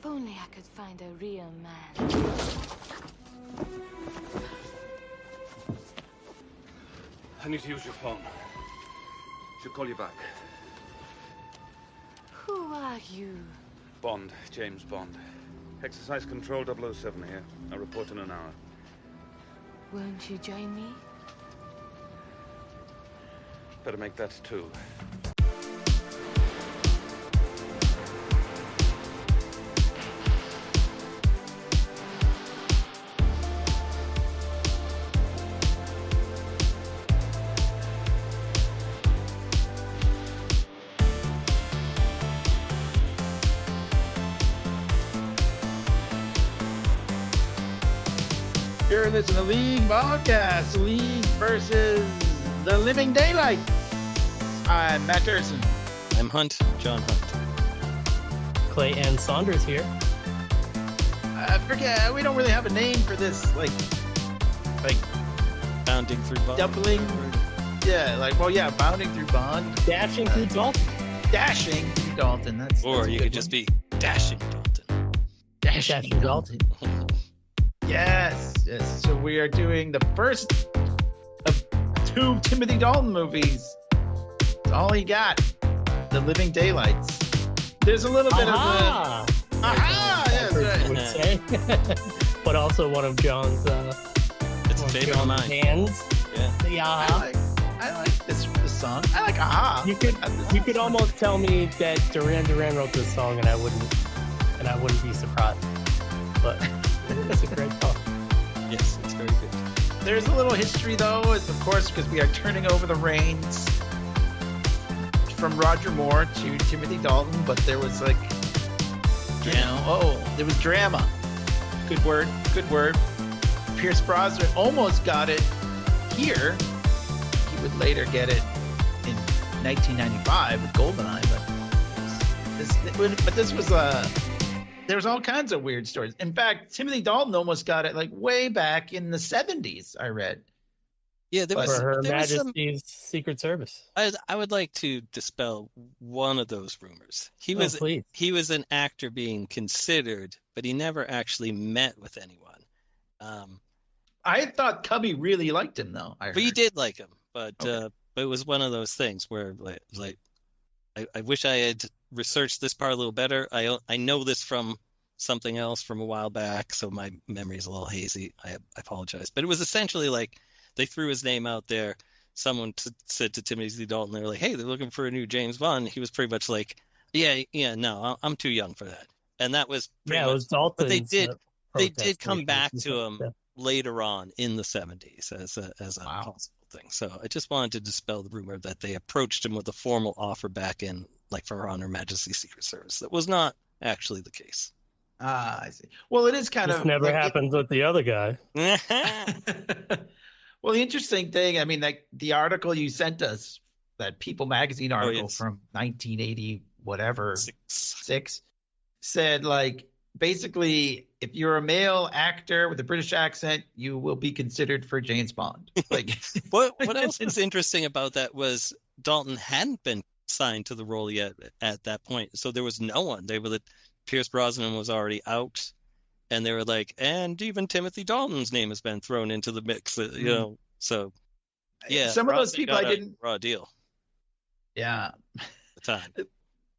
If only I could find a real man. I need to use your phone. She'll call you back. Who are you? Bond, James Bond. Exercise Control 007 here. I'll report in an hour. Won't you join me? Better make that two. You're listening to LeaguePodcast, League versus the Living Daylights. I'm Matt Durson. I'm John Hunt. Clay and Saunders here. I forget, we don't really have a name for this, like Bounding through bond. doubling. Yeah, bounding through bond. Dashing through Dalton. Dashing through Dalton. That's Or a you good could just one. be Dashing Dalton. Dashing Dalton. Yes. So we are doing the first of two Timothy Dalton movies. That's all he got. The Living Daylights. There's a little bit of a... Aha! Yes, Would right. say. But also one of John's It's a favorite of mine. hands. Yeah. I like this song. I like Aha. You could almost tell me that Duran Duran wrote this song and I wouldn't be surprised. But it's a great song. Yes, it's very good. There's a little history, though, of course, because we are turning over the reins from Roger Moore to Timothy Dalton, but there was there was drama. Good word. Pierce Brosnan almost got it here. He would later get it in 1995 with Goldeneye, but this was there was all kinds of weird stories. In fact, Timothy Dalton almost got it way back in the 70s, I read. Yeah, For Her Majesty's Secret Service. I would like to dispel one of those rumors. He was an actor being considered, but he never actually met with anyone. I thought Cubby really liked him, though. But he did like him, but it was one of those things where I wish I had researched this part a little better. I know this from something else from a while back, so my memory is a little hazy. I apologize. But it was essentially they threw his name out there. Someone said to Timothy Dalton, they were like, hey, they're looking for a new James Bond. He was pretty much like, yeah, no, I'm too young for that. And that was it was Dalton. But they did come back to him later on in the 70s as a possible thing. So I just wanted to dispel the rumor that they approached him with a formal offer back in, for Her Majesty's Secret Service. That was not actually the case. I see. Well, it is kind this of... never happens with the other guy. Well, the interesting thing, the article you sent us, that People magazine article from 1980, whatever, six, said, basically, if you're a male actor with a British accent, you will be considered for James Bond. What else was interesting about that was Dalton hadn't been signed to the role yet at that point, so there was no one. Pierce Brosnan was already out, and they were like, and even Timothy Dalton's name has been thrown into the mix, So yeah, some of those people I didn't raw deal. Yeah, the time.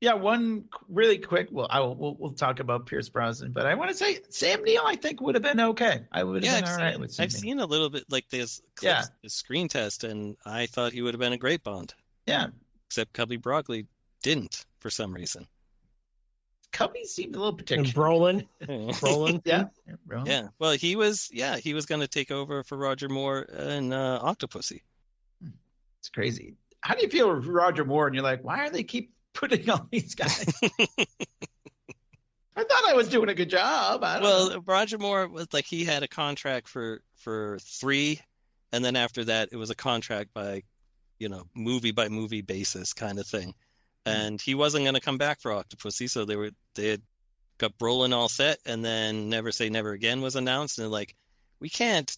Yeah, one really quick. Well, we'll talk about Pierce Brosnan, but I want to say Sam Neill, I think, would have been okay. I would have been all right with Sam Neill. I've seen a little bit this clips, the screen test, and I thought he would have been a great Bond. Yeah. Except Cubby Broccoli didn't for some reason. Cubby seemed a little particular. Brolin. Yeah. Yeah. Well, he was going to take over for Roger Moore in Octopussy. It's crazy. How do you feel with Roger Moore? And you're like, why are they keep putting all these guys? I thought I was doing a good job. Roger Moore was he had a contract for 3, and then after that it was a contract by, movie by movie basis kind of thing. And he wasn't going to come back for Octopussy, so they had got Brolin all set, and then Never Say Never Again was announced, and they're like, we can't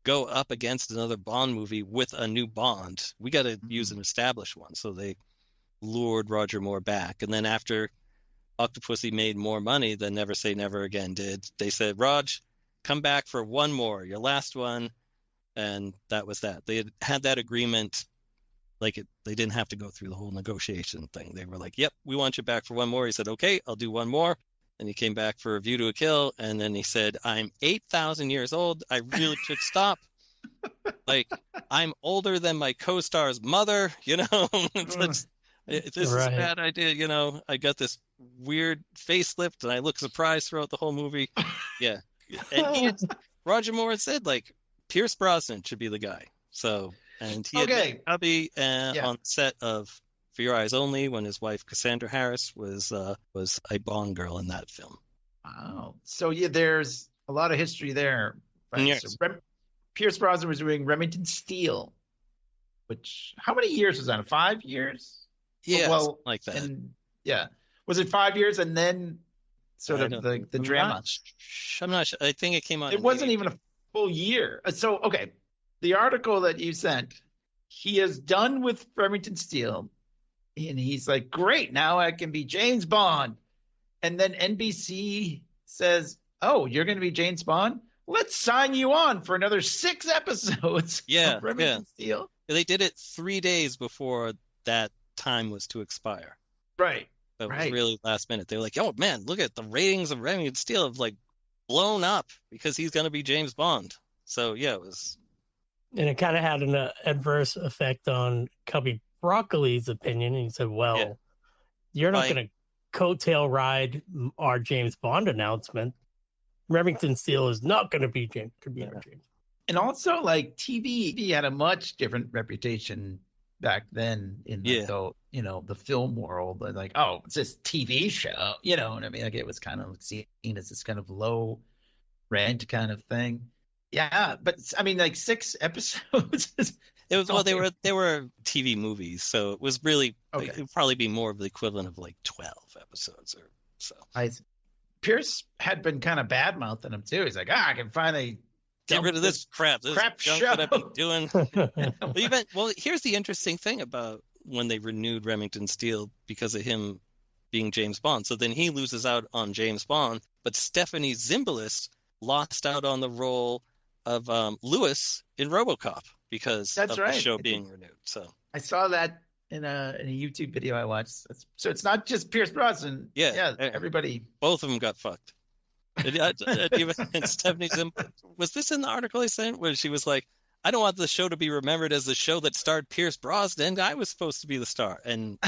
go up against another Bond movie with a new Bond. We got to use an established one. So they lured Roger Moore back, and then after Octopussy made more money than Never Say Never Again did. They said, Raj, come back for one more, your last one. And that was that. They had that agreement. They didn't have to go through the whole negotiation thing. They were like, yep, we want you back for one more. He said, okay, I'll do one more. And he came back for A View to a Kill. And then he said, I'm 8,000 years old. I really should stop. I'm older than my co-star's mother, this is a bad idea. I got this weird facelift and I look surprised throughout the whole movie. Yeah. And Roger Moore said, Pierce Brosnan should be the guy. So, and he had hubby on set of For Your Eyes Only when his wife Cassandra Harris was a Bond girl in that film. Wow. So there's a lot of history there. Right? Yes. So Pierce Brosnan was doing Remington Steele, which how many years was that? 5 years? Yeah, like that. And was it 5 years and then sort of the drama? I'm not sure. I think it came out. It wasn't even a full year. So, okay, the article that you sent, he is done with Remington Steele, and he's like, great, now I can be James Bond. And then NBC says, oh, you're going to be James Bond? Let's sign you on for another 6 episodes of Remington Steele. They did it 3 days before that time was to expire. Right. It was really last minute. They were like, oh, man, look at the ratings of Remington Steele have blown up because he's going to be James Bond. So, yeah, it was. And it kind of had an adverse effect on Cubby Broccoli's opinion. And he said, well, you're not going to coattail ride our James Bond announcement. Remington Steele is not going to be James. And also, TV had a much different reputation back then in the film world. Oh, it's this TV show, you know what I mean? It was kind of seen as this kind of low rent kind of thing. Yeah, but I mean, 6 episodes. It was they were TV movies, so it was really it would probably be more of the equivalent of 12 episodes or so. Pierce had been kind of bad mouthing him too. He's like, I can finally get rid of this crap. This junk show that I've been doing. Well, here's the interesting thing about when they renewed Remington Steele because of him being James Bond. So then he loses out on James Bond, but Stephanie Zimbalist lost out on the role of Lewis in RoboCop because of the show being renewed. So I saw that in a YouTube video I watched. So it's not just Pierce Brosnan. Yeah, everybody. Both of them got fucked. And Stephanie Zimbalist, was this in the article I sent where she was like, I don't want the show to be remembered as the show that starred Pierce Brosnan. I was supposed to be the star. And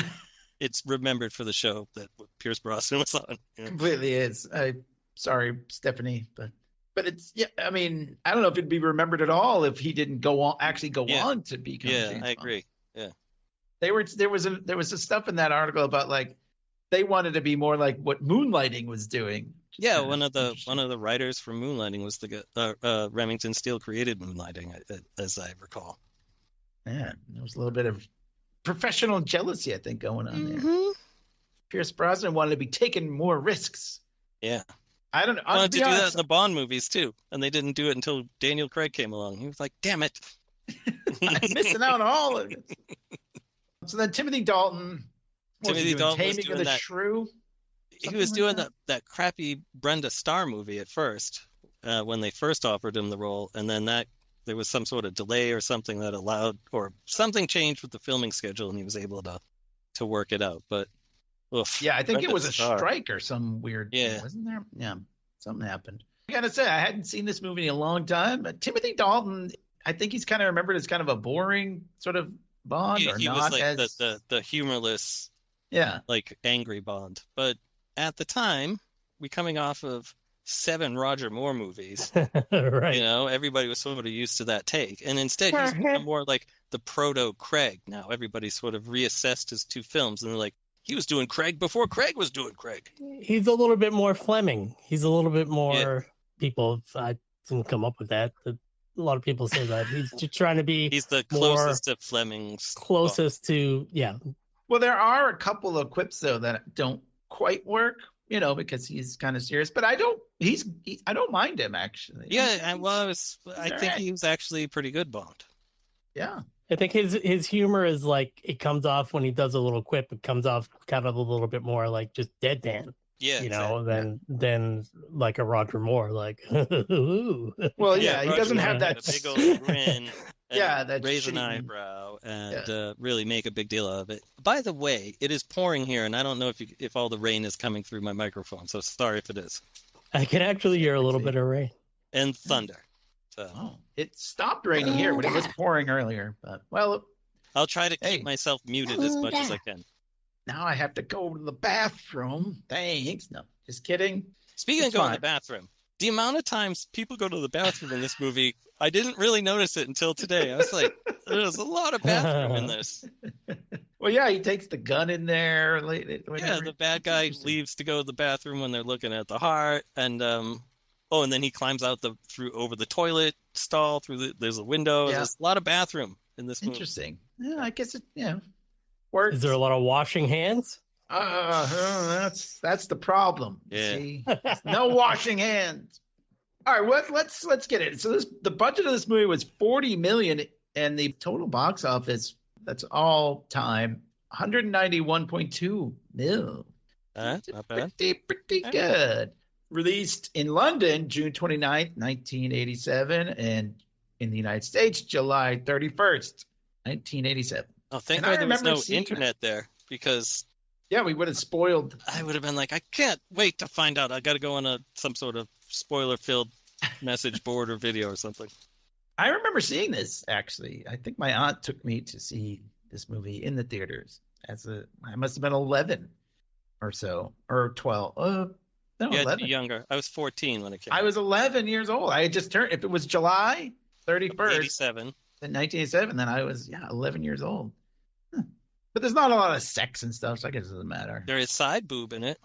it's remembered for the show that Pierce Brosnan was on. Completely is. Sorry, Stephanie, but it's I mean, I don't know if it'd be remembered at all if he didn't go on to become James Bond. I agree. Yeah. There was a stuff in that article about they wanted to be more like what Moonlighting was doing. Yeah, one of the writers for Moonlighting was the Remington Steele created Moonlighting, as I recall. Yeah, there was a little bit of professional jealousy, I think, going on there. Pierce Brosnan wanted to be taking more risks. Yeah. I don't know. I wanted to do that in the Bond movies, too, and they didn't do it until Daniel Craig came along. He was like, damn it. I'm missing out on all of it. So then Timothy Dalton was Taming of the Shrew. He was doing that crappy Brenda Starr movie at first when they first offered him the role, and then there was some sort of delay or something that allowed, or something changed with the filming schedule, and he was able to work it out. But I think it was a strike or some weird thing, wasn't there? Yeah, something happened. I gotta say, I hadn't seen this movie in a long time. But Timothy Dalton, I think he's kind of remembered as kind of a boring sort of Bond, he not was as the humorless, angry Bond. But at the time, we coming off of 7 Roger Moore movies, right? Everybody was sort of used to that take, and instead he's become more like the proto Craig. Now everybody sort of reassessed his 2 films, and they're like, he was doing Craig before Craig was doing Craig. He's a little bit more Fleming. He's a little bit more people. I didn't come up with that. A lot of people say that he's just trying to be. He's the closest to Fleming's. Closest to Well, there are a couple of quips though that don't quite work. Because he's kind of serious, but I don't mind him actually. Yeah, I think he was actually pretty good Bond. Yeah, I think his humor is like, it comes off when he does a little quip, it comes off kind of a little bit more like just deadpan. Yeah, you know, than like a Roger Moore, like. Well, yeah, he doesn't have that big old grin. And that raise an eyebrow and really make a big deal of it. By the way, it is pouring here, and I don't know if all the rain is coming through my microphone, so sorry if it is. I can actually hear a little bit of rain and thunder. So. Oh, it stopped raining here, but it was pouring earlier. But I'll try to keep myself muted as much as I can. Now I have to go to the bathroom. Thanks. No, just kidding. Speaking of going to the bathroom, the amount of times people go to the bathroom in this movie, I didn't really notice it until today. I was like, there's a lot of bathroom in this. Well, yeah, he takes the gun in there. Yeah, the bad guy leaves to go to the bathroom when they're looking at the heart. And, and then he climbs out over the toilet stall, there's a window. Yeah. There's a lot of bathroom in this movie. Interesting. Yeah, I guess it, works. Is there a lot of washing hands? That's the problem. Yeah. See? No washing hands. All right, let's get it. So the budget of this movie was $40 million, and the total box office, that's all time, $191.2 million. Not bad. Pretty good. Released in London, June 29th, 1987, and in the United States, July 31st, 1987. Oh, thank God there was no internet there, because... Yeah, we would have spoiled. I would have been like, I can't wait to find out. I got to go on some sort of spoiler-filled message board or video or something. I remember seeing this, actually. I think my aunt took me to see this movie in the theaters. I must have been 11 or so, or 12. No, yeah, 11. Younger. I was 14 when it came out. I was 11 years old. I had just turned. If it was July 31st, 87. In 1987, then I was 11 years old. But there's not a lot of sex and stuff, so I guess it doesn't matter. There is side boob in it.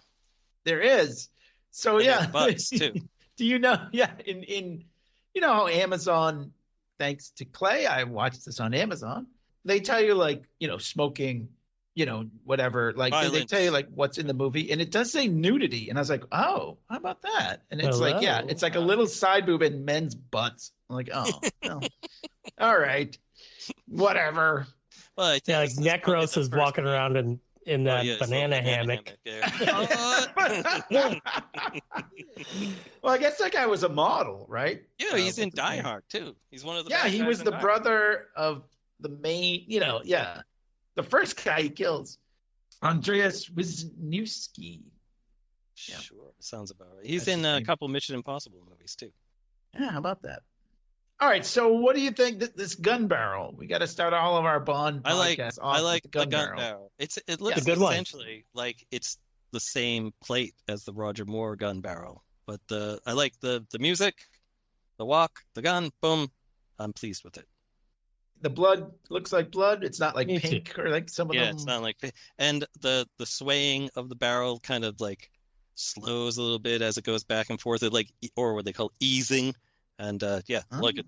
There is. So and yeah, butts too. Do you know? Yeah, in how Amazon, thanks to Clay, I watched this on Amazon. They tell you smoking, whatever. Like they tell you what's in the movie, and it does say nudity, and I was like, oh, how about that? And it's it's like a little side boob in men's butts. I'm like, oh, no. All right, whatever. Well, I think Necros is walking around in that banana hammock. Well, I guess that guy was a model, right? Yeah, he's in Die Hard too. He's one of the. Yeah, he was the brother of the main. The first guy he kills, Andreas Wisniewski. Yeah. Sure, sounds about right. He's in a couple Mission Impossible movies too. Yeah, how about that? All right, so what do you think this gun barrel? We got to start all of our Bond podcasts I like the gun barrel. It looks essentially like it's the same plate as the Roger Moore gun barrel, but I like the music, the walk, the gun. Boom, I'm pleased with it. The blood looks like blood. It's not like pink or like some of them. Yeah, it's not like pink. And the swaying of the barrel kind of like slows a little bit as it goes back and forth. It or what they call easing. And I like it.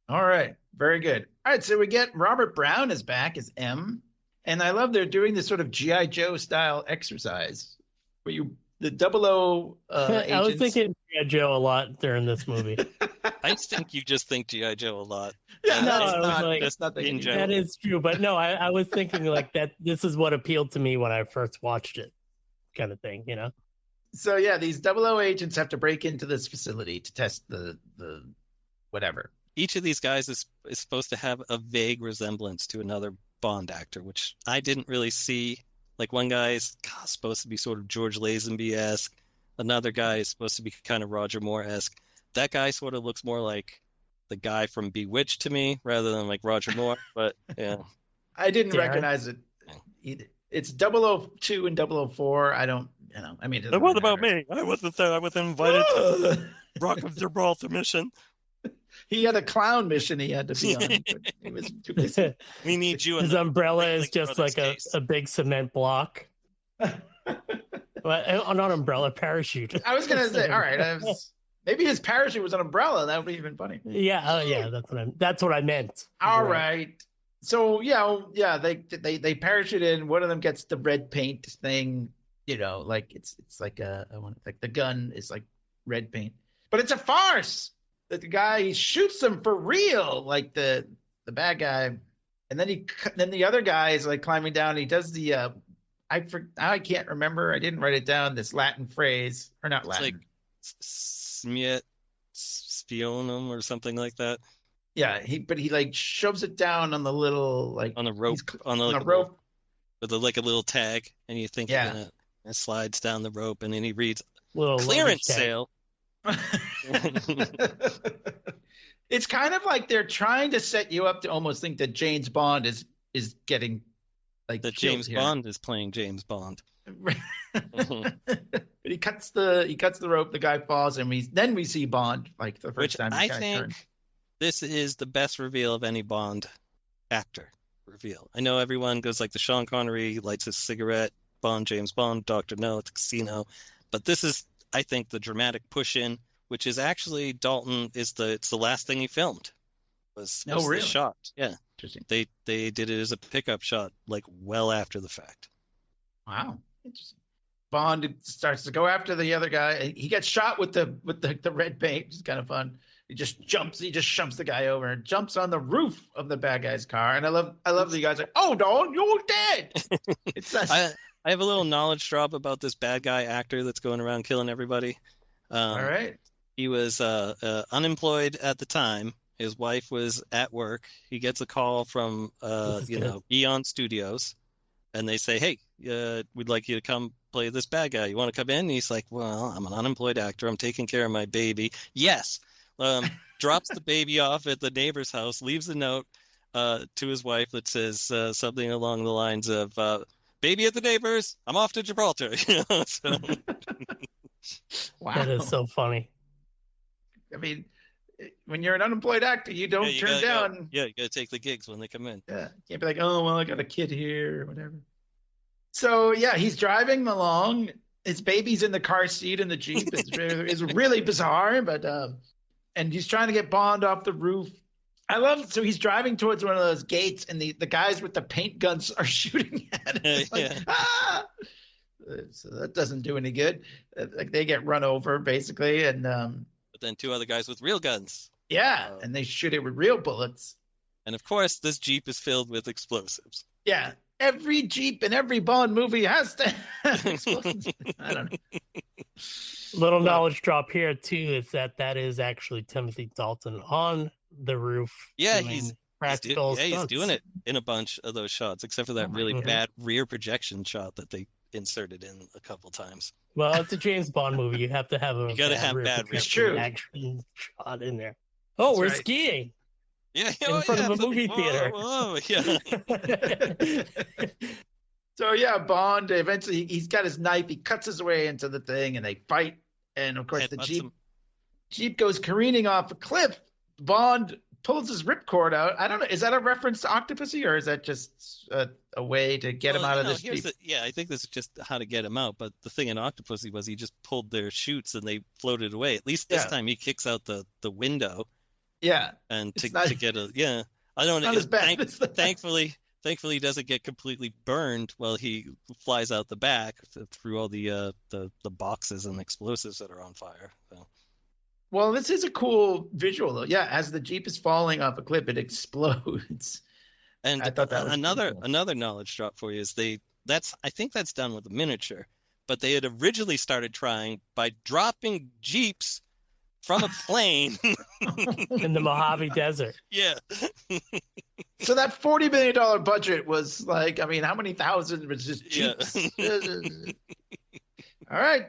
All right. Very good. All right. So we get Robert Brown is back as M. And I love they're doing this sort of G.I. Joe style exercise where the 00 agents. I was thinking G.I. Joe a lot during this movie. I think you just think G.I. Joe a lot. Yeah, that's not that is true. But no, I was thinking like that. This is what appealed to me when I first watched it, kind of thing, So yeah, these 00 agents have to break into this facility to test the whatever. Each of these guys is supposed to have a vague resemblance to another Bond actor, which I didn't really see. Like one guy is supposed to be sort of George Lazenby-esque. Another guy is supposed to be kind of Roger Moore-esque. That guy sort of looks more like the guy from Bewitched to me rather than like Roger Moore. But yeah, I didn't recognize it either. It's 002 and 004. I don't. I mean, what about me? I wasn't there. I was invited to Rock of Gibraltar mission. He had a clown mission he had to be on. But he was too busy. We need you. His umbrella is just like a big cement block. Well, not umbrella, parachute. I was gonna say, all right, maybe his parachute was an umbrella. That would be even funny. Yeah, that's what I meant. All right. So they parachute in. One of them gets the red paint thing. Like it's like the gun is like red paint, but it's a farce. That the guy shoots them for real. Like the bad guy And then the other guy is like climbing down. He does the I can't remember. I didn't write it down. This Latin phrase, or not Latin. Like smiet spionum or something like that. Yeah, he like shoves it down on the little like on the rope on the rope with a little tag, and you think it slides down the rope, and then he reads clearance sale. It's kind of like they're trying to set you up to almost think that James Bond is getting like that James Bond is playing James Bond. But he cuts the rope, the guy falls, and then we see Bond like the first time the guy turns. This is the best reveal of any Bond actor reveal. I know everyone goes like the Sean Connery, lights a cigarette, Bond, James Bond, Dr. No at the casino. But this is, I think, the dramatic push in, which is actually Dalton it's the last thing he filmed. Was really? The shot. Yeah. Interesting. They did it as a pickup shot, like well after the fact. Wow. Interesting. Bond starts to go after the other guy. He gets shot with the red paint, which is kind of fun. He just shoves the guy over and jumps on the roof of the bad guy's car. And I love the guy's like, "Oh, Dawn, you're dead." I have a little knowledge drop about this bad guy actor that's going around killing everybody. All right. He was unemployed at the time. His wife was at work. He gets a call from Eon Studios, and they say, "Hey, we'd like you to come play this bad guy. You want to come in?" And he's like, "Well, I'm an unemployed actor. I'm taking care of my baby." Yes. Drops the baby off at the neighbor's house, leaves a note to his wife that says something along the lines of, "Baby at the neighbor's, I'm off to Gibraltar." So. Wow. That is so funny. I mean, when you're an unemployed actor, you don't turn down. You got to take the gigs when they come in. Yeah, you can't be like, "Oh, well, I got a kid here," or whatever. So, he's driving along. His baby's in the car seat in the Jeep. It's really bizarre, but... and he's trying to get Bond off the roof. So he's driving towards one of those gates, and the guys with the paint guns are shooting at him. So that doesn't do any good. Like they get run over, basically. And but then two other guys with real guns. Yeah, and they shoot it with real bullets. And, of course, this Jeep is filled with explosives. Yeah, every Jeep in every Bond movie has to have explosives. I don't know. Little knowledge drop here too is that is actually Timothy Dalton on the roof. Yeah, he's doing it in a bunch of those shots, except for that really bad rear projection shot that they inserted in a couple times. Well, it's a James Bond movie. You have to have a bad rear action shot in there. Oh, that's we're skiing. Yeah, in front of a movie theater. Whoa, yeah. So Bond eventually he's got his knife. He cuts his way into the thing, and they fight. And of course, the Jeep goes careening off a cliff. Bond pulls his ripcord out. I don't know. Is that a reference to Octopussy, or is that just a way to get him out of this Jeep? I think this is just how to get him out. But the thing in Octopussy was he just pulled their chutes and they floated away. At least this time he kicks out the window. Yeah, and to get a I don't know. Thankfully, he doesn't get completely burned while he flies out the back through all the boxes and explosives that are on fire. So. Well, this is a cool visual, though. Yeah, as the Jeep is falling off a cliff, it explodes. And I thought that was another knowledge drop for you is I think that's done with a miniature, but they had originally started trying by dropping Jeeps from a plane in the Mojave Desert. Yeah. So that $40 million budget was like, I mean, how many thousand was just Jeeps? Yeah. All right,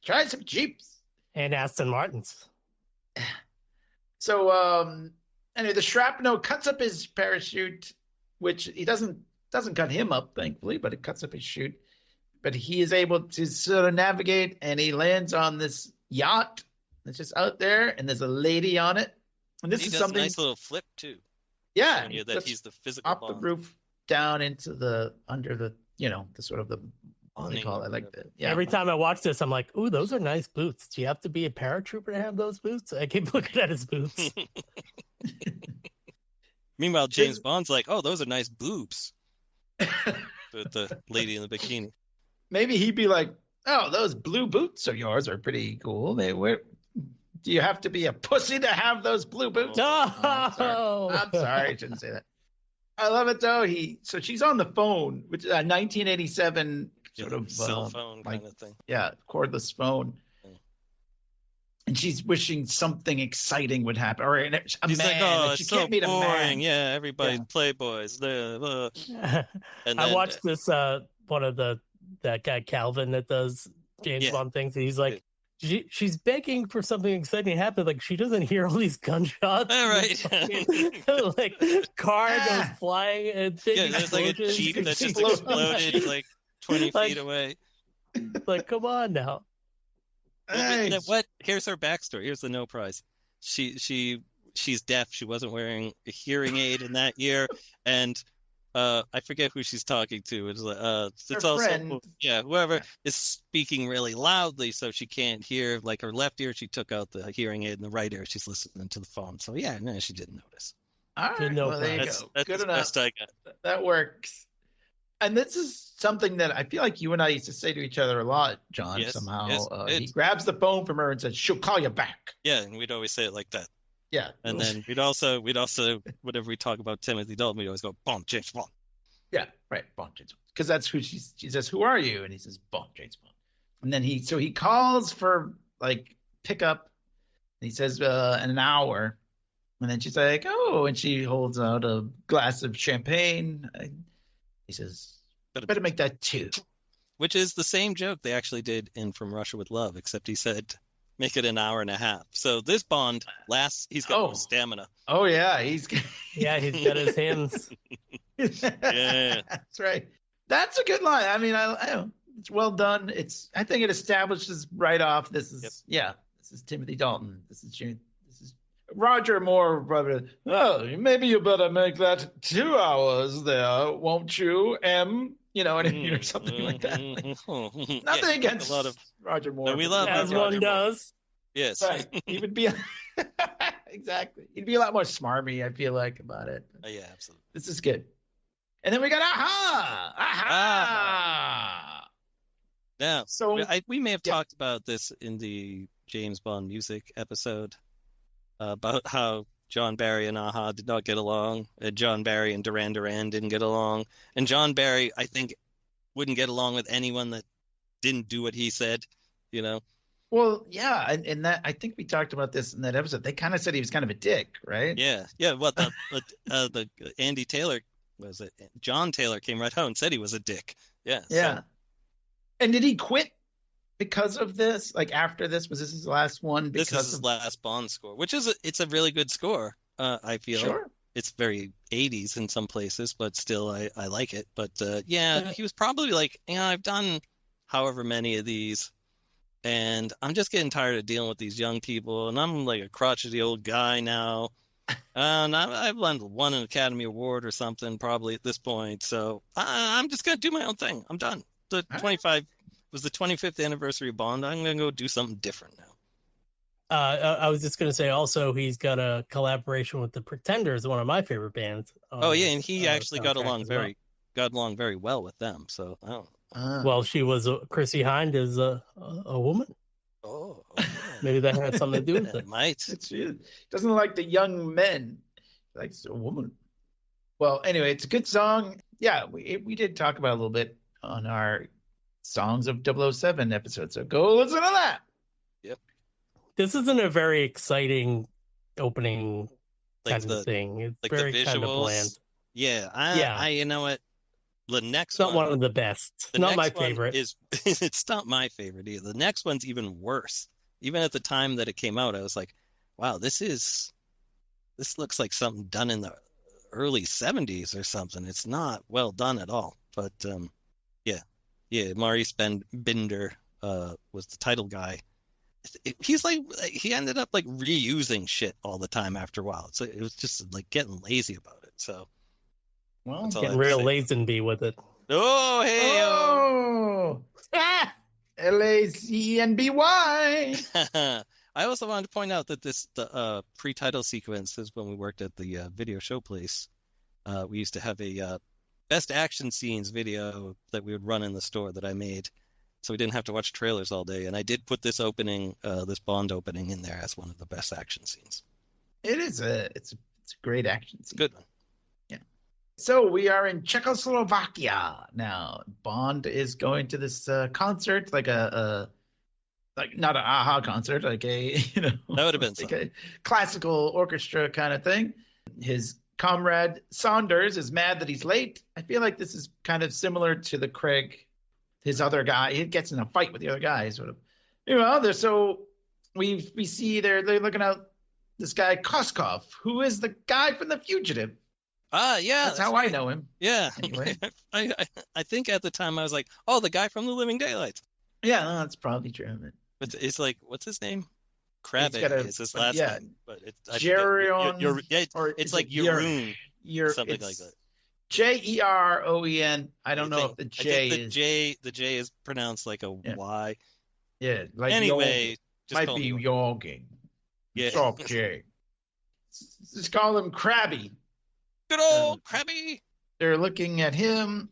try some Jeeps and Aston Martins. So anyway, the shrapnel cuts up his parachute, which he doesn't cut him up, thankfully, but it cuts up his chute. But he is able to sort of navigate, and he lands on this yacht. It's just out there, and there's a lady on it. And this is something. A nice little flip too. Yeah, that he's the physical off Bond. The roof down into the under the the sort of the what do they call it like the Every time I watch this, I'm like, ooh, those are nice boots. Do you have to be a paratrooper to have those boots? I keep looking at his boots. Meanwhile, James Bond's like, oh, those are nice boobs. With the lady in the bikini. Maybe he'd be like, oh, those blue boots of yours are pretty cool. Do you have to be a pussy to have those blue boots? No! I'm sorry. I shouldn't say that. I love it though. So she's on the phone, which is a 1987 sort of cell phone kind of thing. Yeah, cordless phone. And she's wishing something exciting would happen, or a She's man. like, "Oh, she it's can't so meet boring. a man. Yeah, everybody's playboys." And I watched this one of that guy Calvin that does James Bond things. And he's like, she's begging for something exciting to happen. Like she doesn't hear all these gunshots. All right, like car goes flying and there's like a Jeep that just exploded like 20 feet away. Like, come on now. Nice. What? Here's her backstory. Here's the no prize. She's deaf. She wasn't wearing a hearing aid in that year, and I forget who she's talking to. It's also friend. whoever is speaking really loudly, so she can't hear. Like her left ear, she took out the hearing aid, and the right ear, she's listening to the phone. So no, she didn't notice. All right, well, there you go. That's Good the enough. best I got. That works. And this is something that I feel like you and I used to say to each other a lot, John. Yes, somehow yes, he grabs the phone from her and says, "She'll call you back." Yeah, and we'd always say it like that. Yeah, and then we'd also whenever we talk about Timothy Dalton, we'd always go, "Bond, James Bond." Yeah, right, Bond, James Bond, because that's who she says. "Who are you?" And he says, "Bond, James Bond." And then he calls for like pickup. And he says, "In an hour." And then she's like, "Oh," and she holds out a glass of champagne. He says, "Better make that 2." Which is the same joke they actually did in From Russia with Love, except he said, make it an hour and a half. So this Bond he's got more stamina. Oh, yeah. He's got his hands. Yeah. That's right. That's a good line. I mean, it's well done. I think it establishes right off, this is Timothy Dalton. This is Roger Moore, brother. "Oh, maybe you better make that 2 hours there, won't you, M?" You know what I mean, or something like that. Like, nothing against a lot of Roger Moore. No, we love as one Roger does. Moore. Yes, right. He would be exactly. He'd be a lot more smarmy, I feel like, about it. Yeah, absolutely. This is good. And then we got aha. Now, so we may have talked about this in the James Bond music episode. About how John Barry and Aha did not get along. John Barry and Duran Duran didn't get along. And John Barry, I think, wouldn't get along with anyone that didn't do what he said, you know? Well, yeah, and that I think we talked about this in that episode. They kind of said he was kind of a dick, right? Yeah. What the Andy Taylor, was it? John Taylor came right out and said he was a dick. Yeah. Yeah. So. And did he quit because of this? Like after this, was this his last one? This is his last Bond score, which is it's a really good score. I feel it's very 80s in some places, but still I like it. But he was probably like, I've done however many of these, and I'm just getting tired of dealing with these young people, and I'm like a crotchety old guy now. And I've won an Academy Award or something probably at this point, so I'm just gonna do my own thing. I'm done. The 25th anniversary of Bond. I'm gonna go do something different now. I was just gonna say also he's got a collaboration with the Pretenders, one of my favorite bands. And he actually got along very well with them. So well, she was Chrissy Hind is a woman. Oh, maybe that had something to do with it. Might. She doesn't like the young men. She likes a woman. Well, anyway, it's a good song. Yeah, we did talk about it a little bit on our Songs of 007 episode. So go listen to that. Yep. This isn't a very exciting opening kind of thing. It's like very the visuals. kind of bland. Yeah. I you know what? The next it's not one of the best. Not my favorite. It's not my favorite either. The next one's even worse. Even at the time that it came out, I was like, wow, this looks like something done in the early 70s or something. It's not well done at all. But yeah, Maurice Binder was the title guy. He's like, he ended up like reusing shit all the time after a while. So it was just like getting lazy about it. So, well, getting real Lazenby with it. Oh, hey, LAZNBY. I also wanted to point out that the pre-title sequence is when we worked at the video show place. We used to have a best action scenes video that we would run in the store that I made, so we didn't have to watch trailers all day. And I did put this opening, this Bond opening, in there as one of the best action scenes. It's a great action scene. Good one. Yeah. So we are in Czechoslovakia now. Bond is going to this concert, like like not an AHA concert, like a that would have been like a classical orchestra kind of thing. His comrade Saunders is mad that he's late. I feel like this is kind of similar to the Craig, his other guy. He gets in a fight with the other guy, sort of. We see they're looking at this guy Koskov, who is the guy from The Fugitive. Yeah, that's how I know him. Yeah, anyway, I think at the time I was like, oh, the guy from The Living Daylights. Yeah, that's probably true. But it's like, what's his name? Krabbe is his last name, but it's it's like Jeroen, something like that. Jeroen. I don't know if the J is the J is pronounced like a Y. Yeah, like anyway, just might be Jorgen. Yeah, Soft J. Just call him Krabby. Good old Krabby. They're looking at him,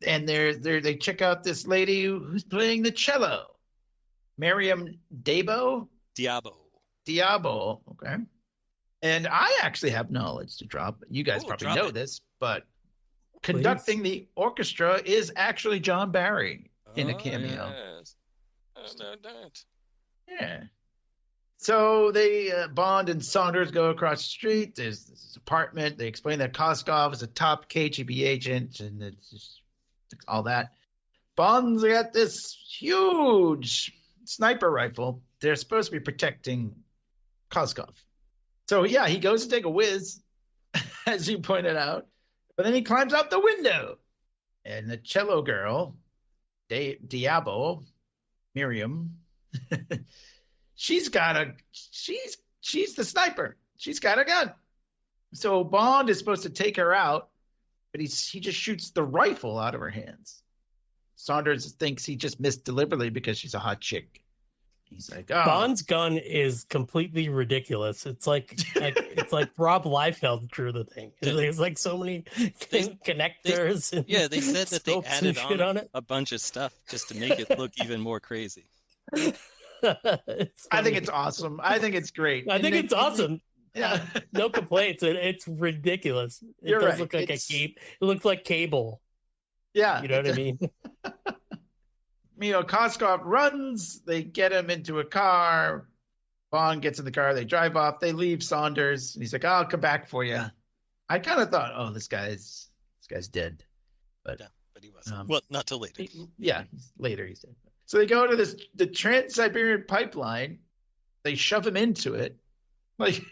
and they check out this lady who's playing the cello, Miriam Diabo. Okay. And I actually have knowledge to drop. You guys probably know this, but conducting the orchestra is actually John Barry in a cameo. Yes. No doubt. Yeah. So they Bond and Saunders go across the street. There's this apartment. They explain that Koskov is a top KGB agent, and it's just all that. Bond's got this huge sniper rifle. They're supposed to be protecting Koskov. So yeah, he goes to take a whiz, as you pointed out, but then he climbs out the window, and the cello girl, Diabo, Miriam. She's the sniper. She's got a gun. So Bond is supposed to take her out, but he just shoots the rifle out of her hands. Saunders thinks he just missed deliberately because she's a hot chick. He's like, oh. Bond's gun is completely ridiculous. It's like Rob Liefeld drew the thing. There's like so many connectors. They said that they added on a bunch of stuff just to make it look even more crazy. I think it's awesome. I think it's great. It's awesome. Yeah, no complaints. It's ridiculous. It You're does right. Look like it looks like Cable. Yeah, you know what I mean. Koskov runs. They get him into a car. Bond gets in the car. They drive off. They leave Saunders. And he's like, "I'll come back for you." I kind of thought, "Oh, this guy's dead," but he wasn't. Well, not till later. Later he's dead. So they go to the Trans-Siberian pipeline. They shove him into it. Like,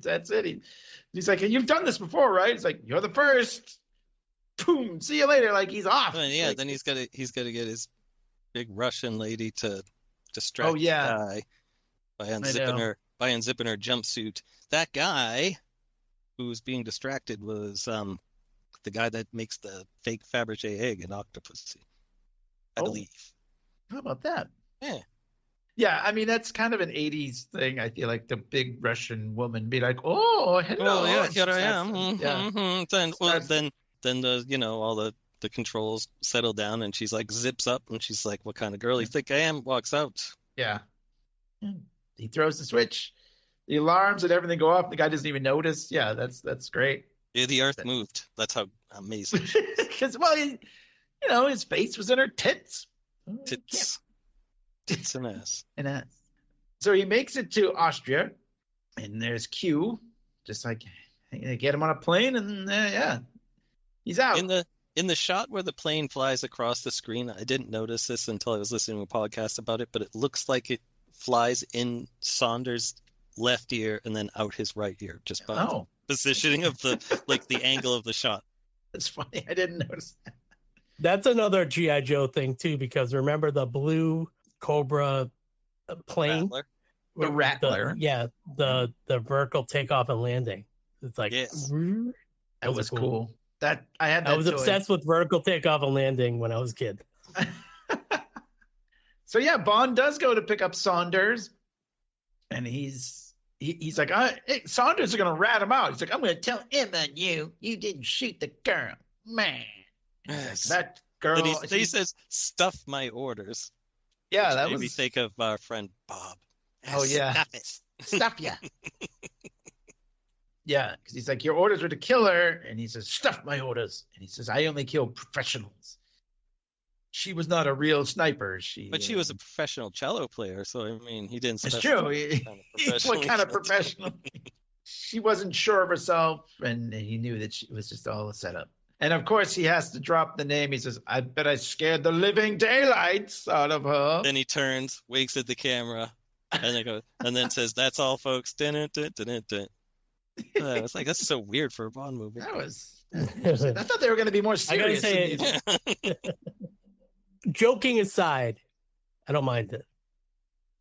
that's it. He's like, "You've done this before, right?" It's like, "You're the first." Boom. See you later. Like, he's off. Yeah. Then he's got to get his big Russian lady to distract the guy by unzipping her jumpsuit. That guy who's being distracted was the guy that makes the fake Fabergé egg in Octopussy, I believe. How about that? Yeah. Yeah, I mean, that's kind of an 80s thing. I feel like the big Russian woman be like, "Oh, hello." Oh, yeah, here I am. Mm-hmm. Then the all the controls settle down, and she's like zips up, and she's like, "What kind of girl you think I am?" Walks out. Yeah. He throws the switch, the alarms and everything go off. The guy doesn't even notice. Yeah, that's great. Yeah, the earth moved. That's how amazing. Because his face was in her tits. Tits and ass. So he makes it to Austria, and there's Q, just like they get him on a plane, and he's out. In the shot where the plane flies across the screen, I didn't notice this until I was listening to a podcast about it, but it looks like it flies in Saunders' left ear and then out his right ear, just by the positioning of the angle of the shot. That's funny. I didn't notice that. That's another G.I. Joe thing too, because remember the blue Cobra plane? The Rattler. The vertical takeoff and landing. It's like that was cool. I was obsessed with vertical takeoff and landing when I was a kid. So yeah, Bond does go to pick up Saunders, and he's like, hey, Saunders are gonna rat him out. He's like, "I'm gonna tell him that you didn't shoot the girl, man." Yes. That girl. He says, "Stuff my orders." Yeah, that made was. me think of our friend Bob. Oh yeah, stuff it. Stuff ya. Yeah, because he's like, your orders were to kill her, and he says, stuff my orders, and he says, I only kill professionals. She was not a real sniper. But she was a professional cello player, so I mean, he didn't. It's true. What kind of professional? She wasn't sure of herself, and he knew that it was just all a setup. And of course, he has to drop the name. He says, I bet I scared the living daylights out of her. Then he turns, winks at the camera, and then says, "That's all, folks." Dun, dun, dun, dun, dun. It's like, that's so weird for a Bond movie. I thought they were going to be more serious. I gotta say, joking aside, I don't mind it.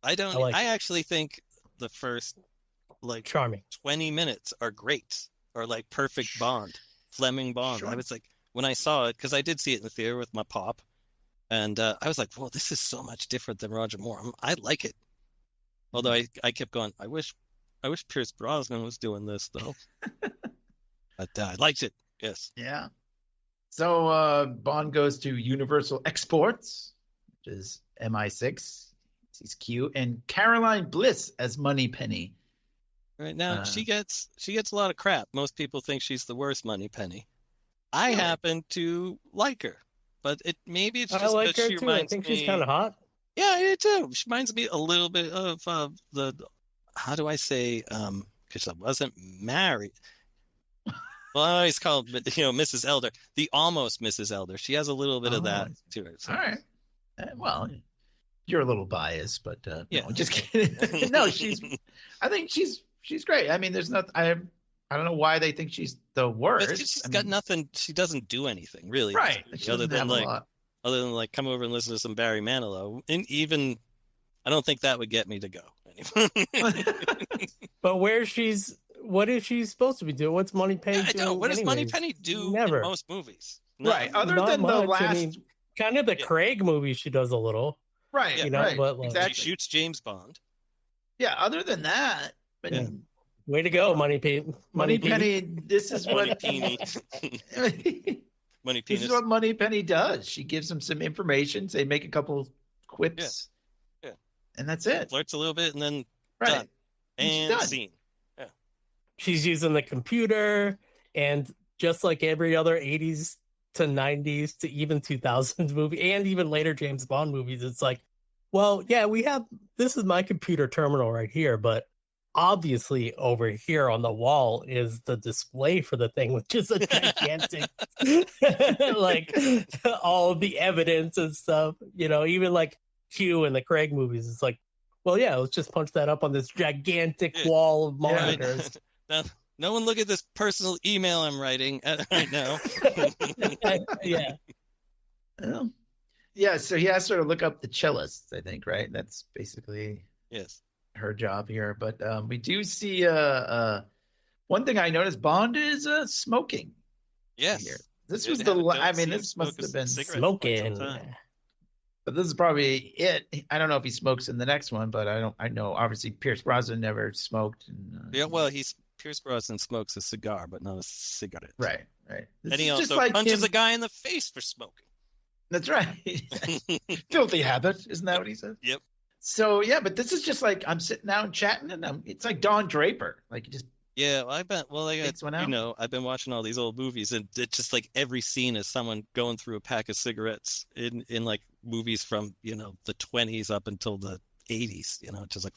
I actually think the first charming 20 minutes are great, or like perfect Bond, Fleming Bond. Sure. I was like, when I saw it, because I did see it in the theater with my pop, and I was like, "Whoa, this is so much different than Roger Moore." I like it. Although I kept going, I wish Pierce Brosnan was doing this though. But I liked it. Yes. Yeah. So Bond goes to Universal Exports, which is MI6. He's cute, and Caroline Bliss as Moneypenny. Right now, she gets a lot of crap. Most people think she's the worst Moneypenny. I happen to like her, but maybe it's just because she reminds me. I think she's kind of hot. Yeah, I do too. She reminds me a little bit of the, how do I say, because I wasn't married. Well, I always call it, Mrs. Elder, the almost Mrs. Elder. She has a little bit of that to her. So. All right. Well, you're a little biased, but yeah, no, just kidding. No, I think she's great. I mean, there's not. I don't know why they think she's the worst. But she's got nothing. She doesn't do anything really, right? Other than come over and listen to some Barry Manilow, and even I don't think that would get me to go. But what is she supposed to be doing? What's Moneypenny doing? What does Moneypenny do in most movies? Right, other than the last, I mean, kind of the Craig movie, she does a little. Right, right. But exactly. She shoots James Bond. Yeah, other than that, but way to go, Moneypenny. This is what Moneypenny. This is what Moneypenny does. She gives him some information. They make a couple quips. Yeah. And that's it. Flirts a little bit, and then done. And scene. Yeah. She's using the computer, and just like every other 80s to 90s to even 2000s movie, and even later James Bond movies, it's like, well, yeah, this is my computer terminal right here, but obviously over here on the wall is the display for the thing, which is a gigantic like all the evidence and stuff, even like Q in the Craig movies. It's like, well, yeah, let's just punch that up on this gigantic wall of monitors. No one look at this personal email I'm writing right now. Yeah, so he has her look up the cellists, I think, right? That's basically her job here. But we do see one thing I noticed: Bond is smoking. Yes, here. This was this must have been smoking. But this is probably it. I don't know if he smokes in the next one, but I know obviously Pierce Brosnan never smoked. Pierce Brosnan smokes a cigar, but not a cigarette. Right. And he also punches a guy in the face for smoking. That's right. Filthy habit, isn't that what he said? Yep. So yeah, but this is just like I'm sitting down chatting, and it's like Don Draper, like you just. Yeah, I bet. Well, I've been watching all these old movies, and it's just like every scene is someone going through a pack of cigarettes in like movies from the 20s up until the 80s. Just like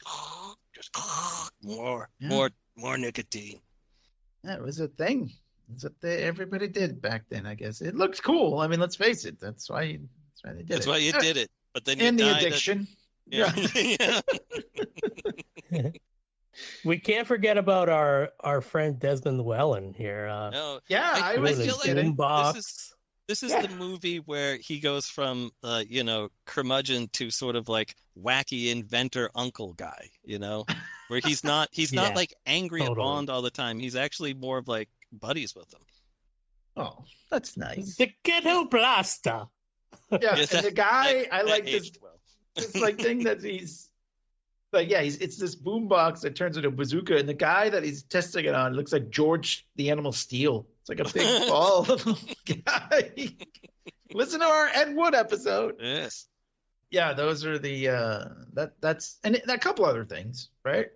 more nicotine. That was a thing. That's what everybody did back then, I guess. It looked cool. I mean, let's face it. That's why they did it. That's why you did it. But then and the addiction. Yeah. We can't forget about our friend Desmond Llewellyn here. I feel like this is the movie where he goes from curmudgeon to sort of like wacky inventor uncle guy, where he's not like angry at Bond all the time. He's actually more of like buddies with him. Oh, that's nice. The ghetto blaster. Yeah, and the guy, I like this like thing that he's like, it's this boombox that turns into a bazooka, and the guy that he's testing it on looks like George the Animal Steel. It's like a big ball guy. Listen to our Ed Wood episode. Yes. Yeah, those are the that's and a couple other things, right?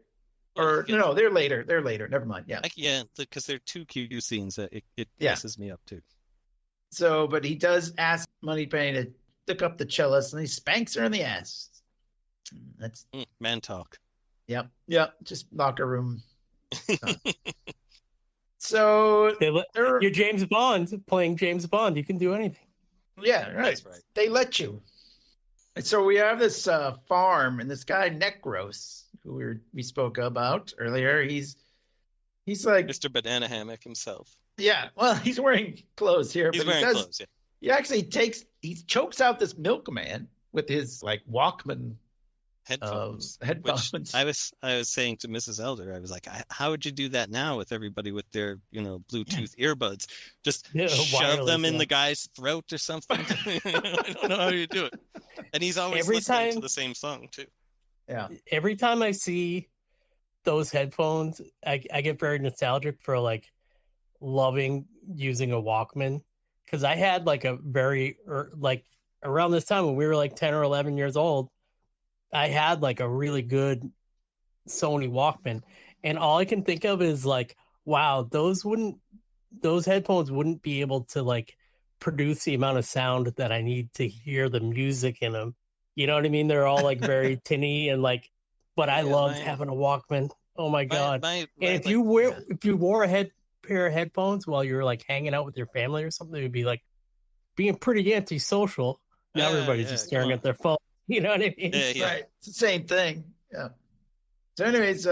Or no, they're later. They're later. Never mind. Yeah. Yeah, because they're two Q scenes that it messes me up too. So, but he does ask Moneypenny to stick up the cellist, and he spanks her in the ass. That's man talk. Yep. Just locker room. So you're James Bond playing James Bond. You can do anything. Yeah, right. That's right. They let you. And so we have this farm, and this guy Necros, who we spoke about earlier. He's like Mr. Banana Hammock himself. Yeah, well, he's wearing clothes here. He's wearing clothes. Yeah. He actually chokes out this milkman with his like Walkman headphones. Which I was saying to Mrs. Elder, I was like, how would you do that now with everybody with their Bluetooth earbuds? Just shove them in the guy's throat or something. I don't know how you do it. And he's always listening to the same song too. Yeah. Every time I see those headphones, I get very nostalgic for like loving using a Walkman, because I had like a very like around this time when we were like 10 or 11 years old, I had like a really good Sony Walkman, and all I can think of is like, wow, those headphones wouldn't be able to like produce the amount of sound that I need to hear the music in them. You know what I mean? They're all like very tinny and like, but I loved having a Walkman. Oh my God. And if you wore a pair of headphones while you were like hanging out with your family or something, it would be like being pretty antisocial. Now everybody's just staring at their phone. You know what I mean? Yeah. Right. It's the same thing. Yeah. So anyways,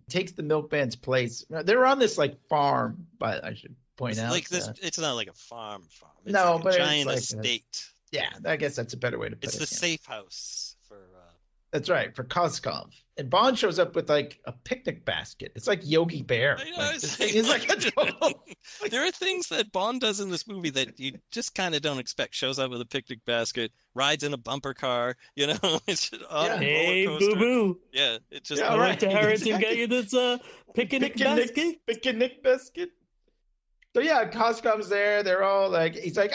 takes the milkman's place. They're on this like farm, but I should point out. Like this, it's not like a farm. It's no, like a but giant it's like estate. Yeah, I guess that's a better way to put it. It's the safe house for. That's right, for Koskov. And Bond shows up with like a picnic basket. It's like Yogi Bear. I know, He's like a total, there are things that Bond does in this movie that you just kind of don't expect. Shows up with a picnic basket, rides in a bumper car. It's just hey, boo boo. Yeah, it's just. I went to Harrington, got you this picnic basket. Picnic basket. So yeah, Koskov's there. They're all like, he's like,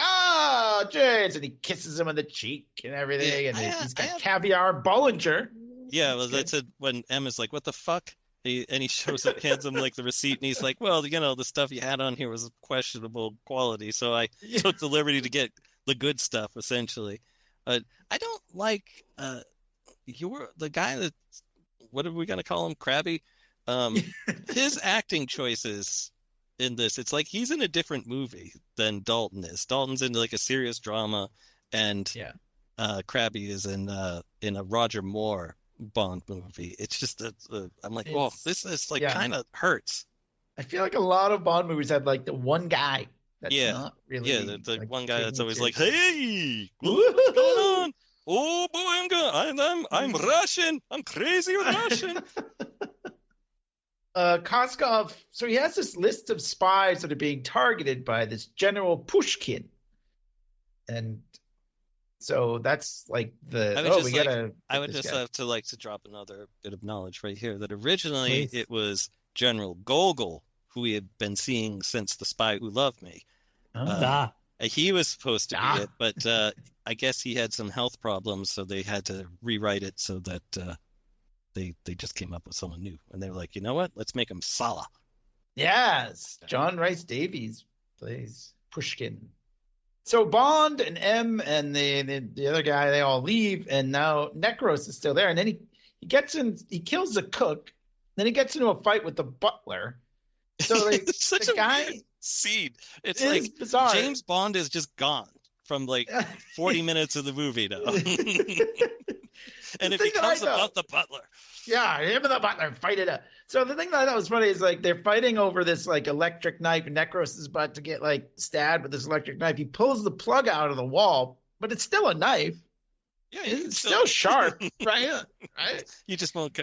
James, and he kisses him on the cheek and everything. Yeah, and he's got caviar Bollinger. Yeah, well, that's it. When Emma's like, "What the fuck?" And he hands him like the receipt, and he's like, "Well, the stuff you had on here was of questionable quality, so I took the liberty to get the good stuff, essentially." I don't like the guy that. What are we gonna call him? Krabby. His acting choices in this, it's like he's in a different movie than Dalton is. Dalton's in like a serious drama, and Krabby is in a Roger Moore Bond movie. It's just I'm like, this is like kind of hurts. I feel like a lot of Bond movies have like the one guy that's not really the like, one guy that's always like, "Hey, what's going on? Oh boy, I'm Russian. I'm crazy with Russian." Koskov, so he has this list of spies that are being targeted by this General Pushkin. And so that's like I would just have to drop another bit of knowledge right here, that originally it was General Gogol, who we had been seeing since The Spy Who Loved Me. He was supposed to be it, but I guess he had some health problems, so they had to rewrite it so that they just came up with someone new, and they were like, you know what? Let's make him Sala. Yes, John Rhys Davies plays Pushkin. So Bond and M and the other guy, they all leave, and now Necros is still there. And then he kills the cook. Then he gets into a fight with the butler. So like, it's such the a guy weird scene. It's like bizarre. James Bond is just gone from like 40 minutes of the movie now. And it becomes about the butler. Yeah, him and the butler fight it out. So the thing that I thought was funny is like they're fighting over this like electric knife. Necros is about to get like stabbed with this electric knife. He pulls the plug out of the wall, but it's still a knife. Yeah, it's still sharp, right? Right. You just won't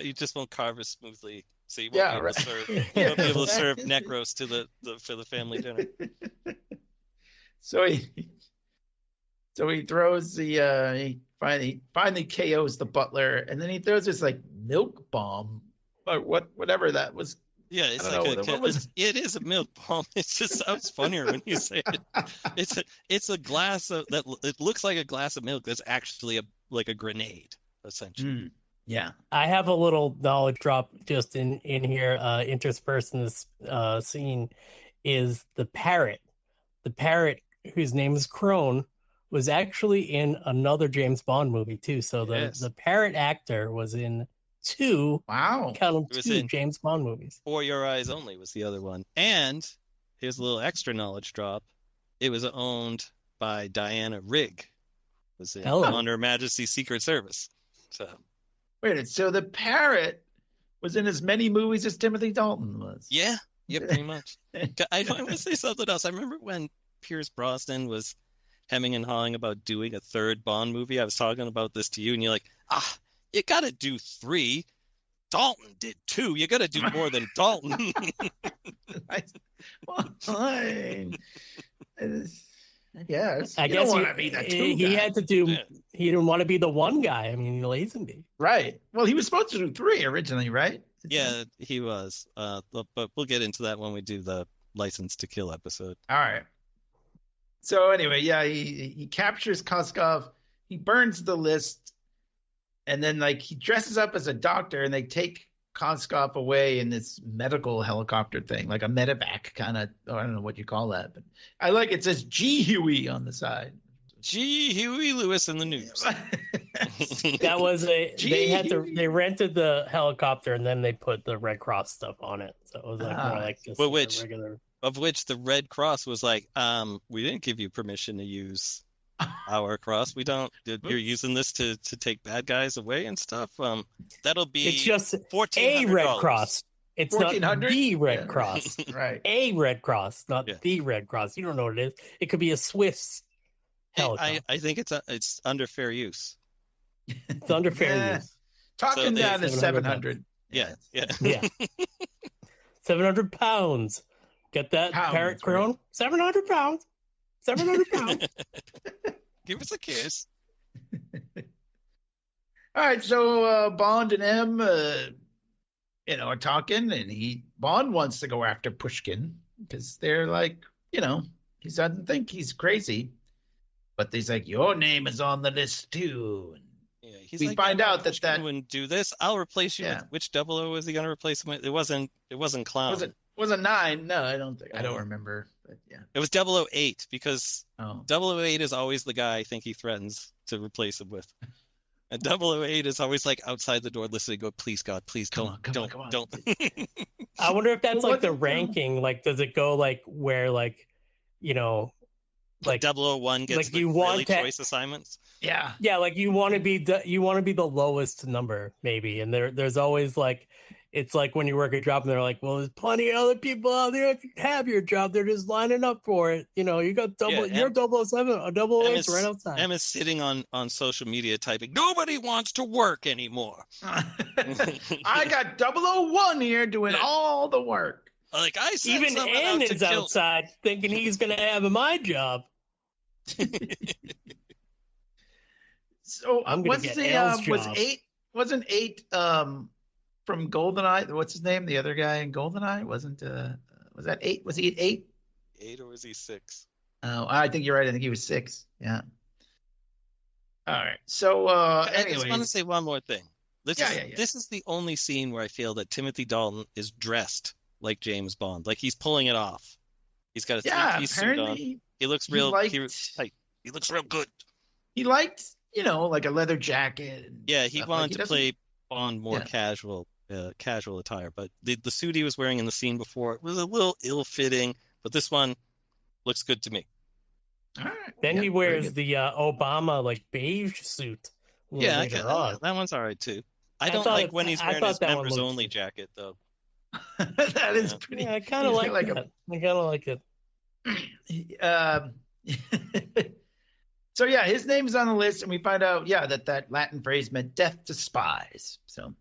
carve it smoothly. So you won't be able to serve Necros for the family dinner. So he throws the he finally KOs the butler, and then he throws this like milk bomb or whatever that was. Yeah, it is a milk bomb. It just sounds funnier when you say it. It's a glass of that. It looks like a glass of milk that's actually like a grenade, essentially. Yeah. I have a little knowledge drop just in here. Interspersed in this scene is the parrot. The parrot, whose name is Crone, was actually in another James Bond movie too. So the parrot actor was in two. Wow. Count them, two James Bond movies. For Your Eyes Only was the other one. And here's a little extra knowledge drop. It was owned by Diana Rigg. Was on Her Majesty's Secret Service. So wait, so the parrot was in as many movies as Timothy Dalton was. Yeah, pretty much. I want to say something else. I remember when Pierce Brosnan was hemming and hawing about doing a third Bond movie. I was talking about this to you, and you're like, you got to do 3. Dalton did 2. You got to do more than Dalton. Yes, I guess want to be the he had to do. Yeah. He didn't want to be the one guy. I mean, Lazenby. Right. Well, he was supposed to do 3 originally, right? Yeah, he was. But we'll get into that when we do the License to Kill episode. All right. So anyway, yeah, he captures Koskov. He burns the list, and then he dresses up as a doctor, and they take Koskov away in this medical helicopter thing, like a medevac kind of. I don't know what you call that, but I like it says G. Huey on the side. G. Huey Lewis in the news. That was they rented the helicopter and then they put the Red Cross stuff on it, so it was more like just regular. Of which the Red Cross was like, we didn't give you permission to use our cross. We don't. You're using this to take bad guys away and stuff. That'll be. It's just a Red Cross. It's not the Red Cross. Right. A Red Cross, not the Red Cross. You don't know what it is. It could be a Swiss helicopter. I think it's under fair use. It's under fair use. Talking down to 700. Yeah. 700 pounds. Get that, parrot Crone? Right. 700 pounds. 700 pounds. Give us a kiss. All right, so Bond and M, are talking, and Bond wants to go after Pushkin because they're like, he doesn't think he's crazy, but he's like, your name is on the list too. Yeah, we find out that wouldn't do this. I'll replace you with which 00 was he going to replace him with? It wasn't Clown. Was it 9? No, I don't think. I don't remember. But yeah, it was 008 because 008 is always the guy I think he threatens to replace him with, and 008 is always like outside the door listening. Go, please God, please don't. I wonder if that's the ranking. Like, does it go where like 001 gets you want choice assignments? Yeah, you want to be the lowest number maybe, and there's always it's like when you work a job and they're like, well, there's plenty of other people out there that have your job. They're just lining up for it. You got you're 007 or 008 right outside. Emma's sitting on social media typing, nobody wants to work anymore. I got 001 here doing all the work. Like I said, even N is outside thinking he's going to have my job. So wasn't 8 from GoldenEye? What's his name? The other guy in GoldenEye wasn't. Was that 8? Was he 8? 8 or was he 6? Oh, I think you're right. I think he was 6. Yeah. All right. So anyway, I just want to say one more thing. This is the only scene where I feel that Timothy Dalton is dressed like James Bond, like he's pulling it off. He's got a 3-piece suit on. He looks real. He looks real good. He liked, like a leather jacket. Yeah, he wanted to play Bond more casual attire, but the suit he was wearing in the scene before was a little ill-fitting, but this one looks good to me. All right. Then he wears the Obama beige suit. That one's all right too. I don't like when he's wearing his members only jacket though. That is pretty. Yeah, I kind of like that. I kind of like it. So his name's on the list, and we find out that Latin phrase meant death to spies. So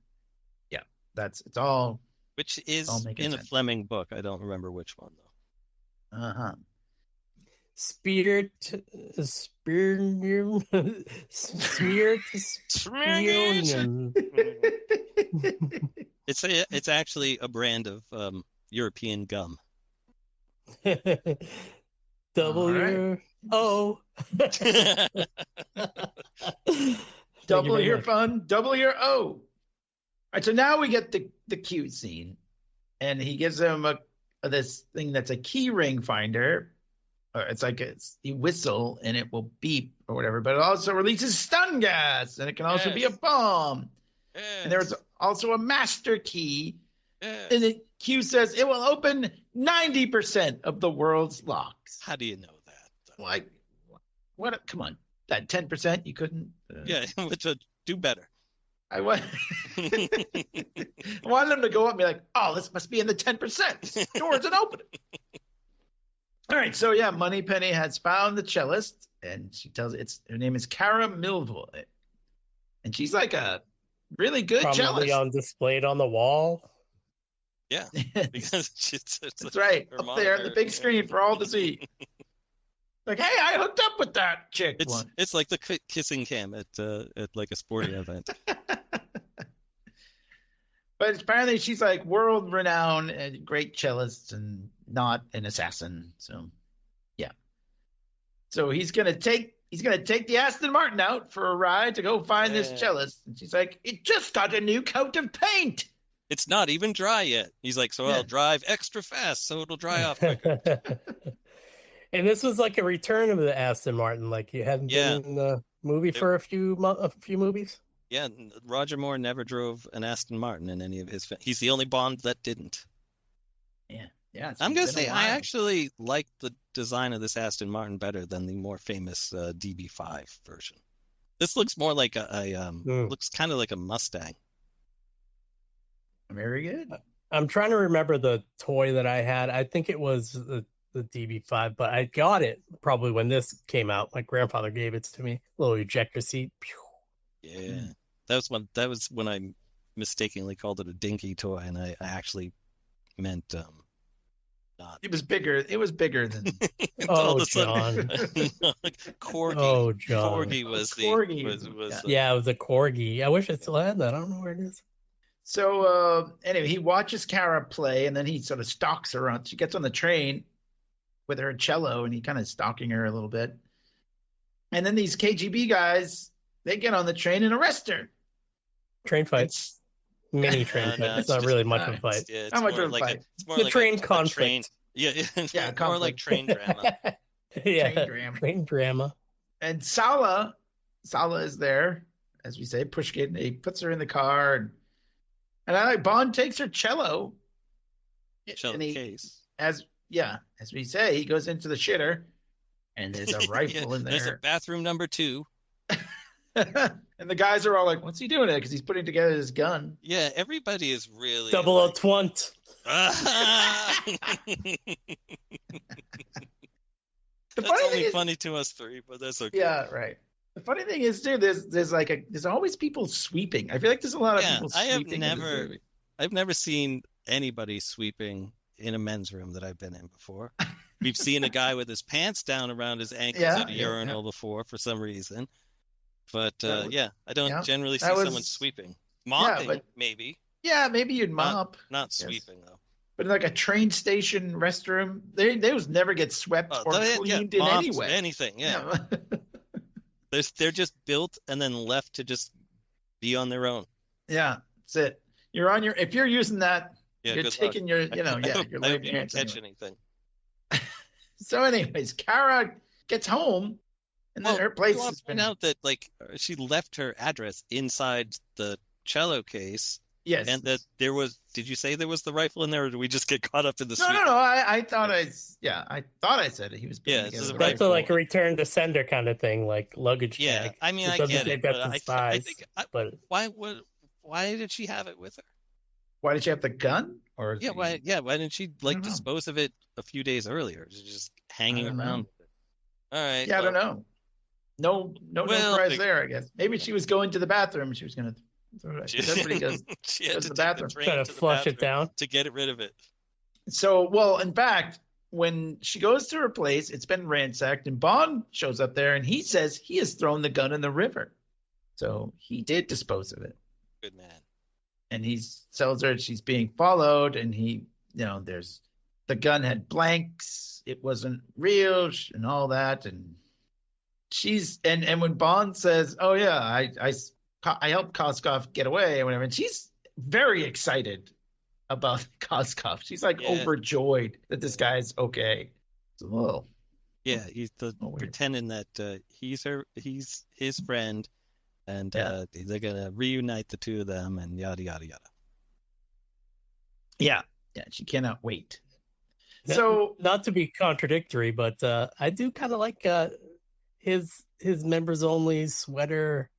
it's all. Which is in a Fleming book. I don't remember which one though. Spirit. It's actually a brand of European gum. W-O. Double your fun, double your O. right, so now we get the cute scene, and he gives him this thing that's a key ring finder. It's like you whistle and it will beep or whatever, but it also releases stun gas, and it can also be a bomb. Yes. And there's also a master key. Yes. And the Q says it will open 90% of the world's locks. How do you know that? Like, what? Come on, that 10% you couldn't. Yeah, which do better. I want them to go up and be like, "Oh, this must be in the 10%. Doors and open it." All right, so yeah, Moneypenny has found the cellist, and she tells her name is Cara Milvoy, and she's like a really good Probably cellist. on displayed on the wall. Yeah, because that's right, up there on the big screen for all to see. Like, hey, I hooked up with that chick once. It's like the kissing cam at like a sporting event. But apparently she's like world renowned and great cellist and not an assassin. So yeah. So he's gonna take the Aston Martin out for a ride to go find this cellist. And she's like, it just got a new coat of paint. It's not even dry yet. He's like, so I'll drive extra fast so it'll dry off quicker. And this was like a return of the Aston Martin, like you hadn't been in the movie for a few movies. Yeah, Roger Moore never drove an Aston Martin in any of his films. He's the only Bond that didn't. Yeah. I'm gonna say I actually like the design of this Aston Martin better than the more famous DB5 version. This looks more like looks kind of like a Mustang. Very good. I'm trying to remember the toy that I had. I think it was the DB5, but I got it probably when this came out. My grandfather gave it to me. Little ejector seat. Yeah, that was when I mistakenly called it a dinky toy, and I actually meant not. It was bigger. It was bigger than. Oh, John. Corgi. Oh, John. Corgi was the. Corgi. Yeah, it was a Corgi. I wish I still had that. I don't know where it is. So anyway, he watches Cara play, and then he sort of stalks her on. She gets on the train with her cello, and he kind of stalking her a little bit. And then these KGB guys, they get on the train and arrest her. Train fights. Mini train fight. It's not really much of a fight. Yeah, Not much of a fight. It's more the like train a conflict. Train, it's more like train drama. Train drama. And Sala is there, as we say, Pushkin. He puts her in the car, and I like Bond takes her cello. Cello case. As we say, he goes into the shitter, and there's a rifle in there. There's a bathroom number 2. And the guys are all like, what's he doing there? Because he's putting together his gun. Yeah, everybody is really 020. That's only funny to us 3, but that's okay. Yeah, right. The funny thing is, too, there's always people sweeping. I feel like there's a lot of people sweeping. I've never seen anybody sweeping in a men's room that I've been in before. We've seen a guy with his pants down around his ankles at a urinal before for some reason. But I don't generally see someone sweeping. Mopping, maybe. Yeah, maybe you'd mop. Not sweeping, though. But like a train station restroom, they never get swept or cleaned in any way. Anything, yeah. They're just built and then left to just be on their own. Yeah, that's it. You're on if you're using that, you're taking luck. you're I hope you don't catch anything. So anyways, Cara gets home, and then her place has been out that she left her address inside the cello case. Yes. And that there was. Did you say there was the rifle in there, or did we just get caught up in the? No. I thought I said it. He was. That's like a return to sender kind of thing, like luggage tag. Yeah, I mean, I get it. But why did she have it with her? Why did she have the gun? Or why didn't she dispose of it a few days earlier? Just hanging around. All right. Yeah, I don't know. No surprise there. I guess maybe she was going to the bathroom. And she was going to. Everybody goes to the bathroom. Try to flush it down to get rid of it. So, in fact, when she goes to her place, it's been ransacked, and Bond shows up there, and he says he has thrown the gun in the river. So he did dispose of it. Good man. And he tells her she's being followed, and there's the gun had blanks, it wasn't real, and all that, and she's and when Bond says, "Oh yeah, I helped Koskov get away," or whatever, and she's very excited about Koskov. She's like overjoyed that this guy's okay. So, whoa. Yeah, he's pretending that he's his friend, and they're gonna reunite the two of them, and yada yada yada. Yeah, she cannot wait. So, not to be contradictory, but I do kind of like his members only sweater.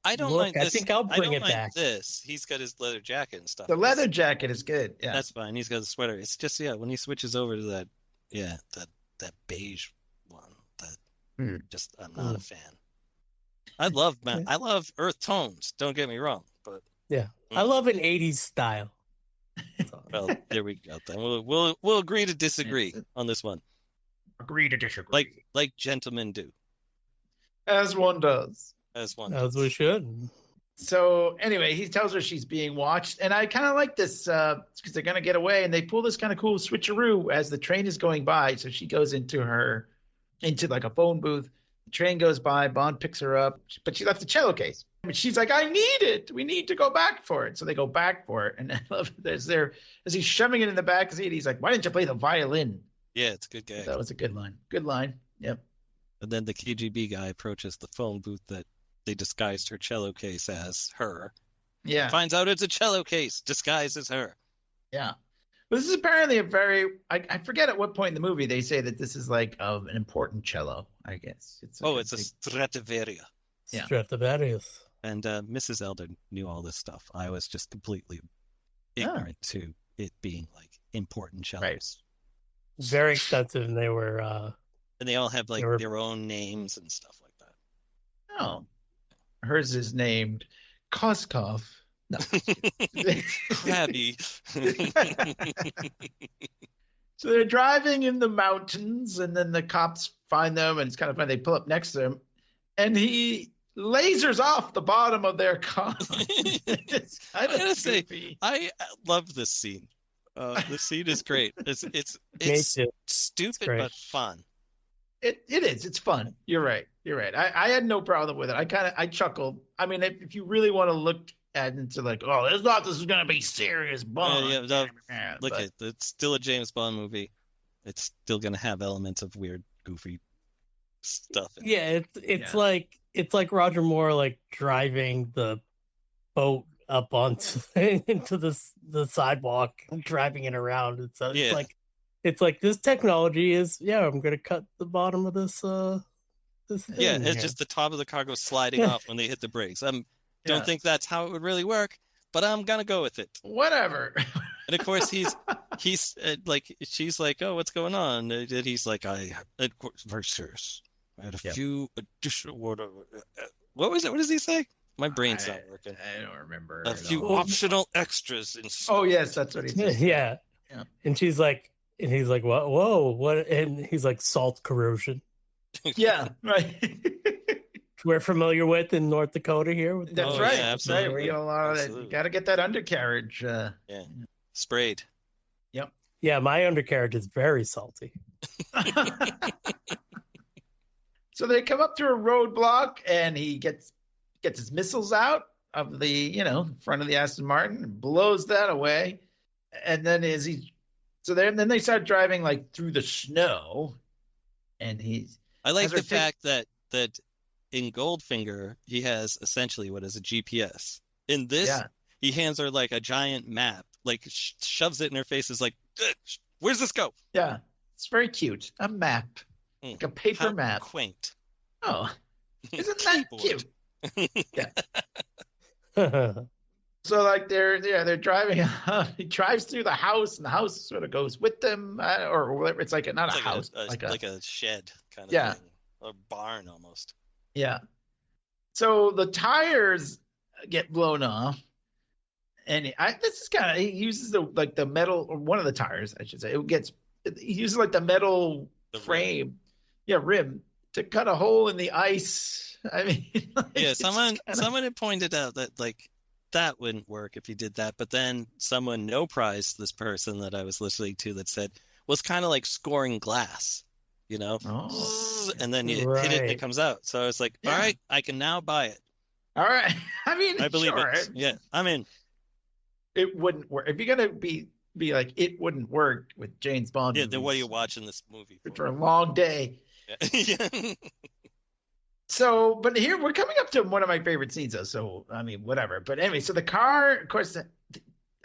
I don't look. mind this. I think I'll bring it mind back. This. He's got his leather jacket and stuff. The leather jacket is good. Yeah, that's fine. He's got the sweater. It's just when he switches over to that beige one, just I'm not a fan. I love earth tones. Don't get me wrong, but I love an '80s style. Well, there we go. Then we'll agree to disagree on this one. Agree to disagree, like gentlemen do, as one does. As we should. So anyway, he tells her she's being watched, and I kind of like this because they're gonna get away, and they pull this kind of cool switcheroo as the train is going by. So she goes into like a phone booth. The train goes by. Bond picks her up, but she left the cello case. And she's like, "I need it. We need to go back for it." So they go back for it, and I love it. As he's shoving it in the back seat, he's like, "Why didn't you play the violin?" Yeah, it's a good gag. That was a good line. Good line. Yep. And then the KGB guy approaches the phone booth that they disguised her cello case as her. Yeah. Finds out it's a cello case disguised as her. Yeah. But this is apparently I forget at what point in the movie they say that this is like an important cello, I guess. It's a Stradivari. Yeah. Stradivarius. And Mrs. Elder knew all this stuff. I was just completely ignorant to it being like important cellos. Right. Very expensive, and they were and they all have their own names and stuff like that. Oh. Hers is named Koskov. No. Crabby. So they're driving in the mountains, and then the cops find them, and it's kind of fun. They pull up next to him, and he lasers off the bottom of their car. I gotta say, I love this scene. The scene is great. It's stupid but fun. It is. It's fun. You're right. I had no problem with it. I chuckled. I mean, if you really want to look at it into like, oh, this is going to be serious Bond. It's still a James Bond movie. It's still going to have elements of weird, goofy stuff. It's like Roger Moore like driving the boat up onto into the sidewalk, driving it around. It's like this technology is. I'm going to cut the bottom of this. This thing it's just the top of the car goes sliding off when they hit the brakes. Don't think that's how it would really work, but I'm gonna go with it. Whatever. And of course he's like, she's like, oh, what's going on? And he's like, very serious. I had a few additional what was it? What does he say? My brain's not working. I don't remember. A few optional extras. Oh yes, that's what he said. Yeah. And she's like, and he's like, what? Whoa, what? And he's like, salt corrosion. Yeah, right. We're familiar with in North Dakota here. That's right. Yeah, absolutely. Right. We get a lot of that. You got to get that undercarriage. Sprayed. Yep. Yeah, my undercarriage is very salty. So they come up to a roadblock, and he gets his missiles out of the front of the Aston Martin and blows that away. And then then they start driving like through the snow, and I like the fact that in Goldfinger he has essentially what is a GPS. In this, he hands her like a giant map, like shoves it in her face. Is like, where's this go? Yeah, it's very cute. A map, like a paper map. Quaint. Oh, isn't that cute? Yeah. So like they're driving. He drives through the house, and the house sort of goes with them, or whatever. It's like not a house, like a shed kind of thing, a barn almost. Yeah. So the tires get blown off, and he uses the metal, or one of the tires, I should say. He uses like the metal frame, rim to cut a hole in the ice. I mean, someone had pointed out that like that wouldn't work if you did that, but then someone no-prized this person that I was listening to that said was kind of like scoring glass, and then you hit it and it comes out. So I was like, all right, I can now buy it. All right. I mean, I believe it. Yeah, I'm in. it wouldn't work. If you're gonna be like it wouldn't work with James Bond. Yeah, movies, then what are you watching this movie for a long day. Yeah. So, but here we're coming up to one of my favorite scenes, though. So, I mean, whatever. But anyway, so the car, of course,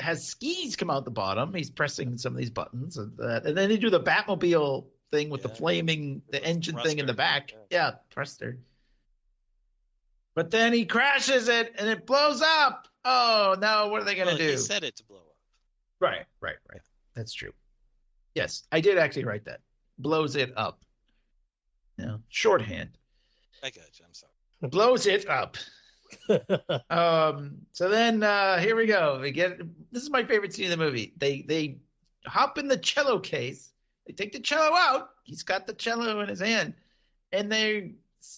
has skis come out the bottom. He's pressing some of these buttons, and then they do the Batmobile thing with the flaming, the engine thing in the back. Yeah, thruster. But then he crashes it, and it blows up. Oh no! What are they gonna do? He said it to blow up. Right. That's true. Yes, I did actually write that. Blows it up. Yeah, shorthand. I got you. I'm sorry. Blows it up. So then here we go. This is my favorite scene in the movie. They hop in the cello case. They take the cello out. He's got the cello in his hand, and they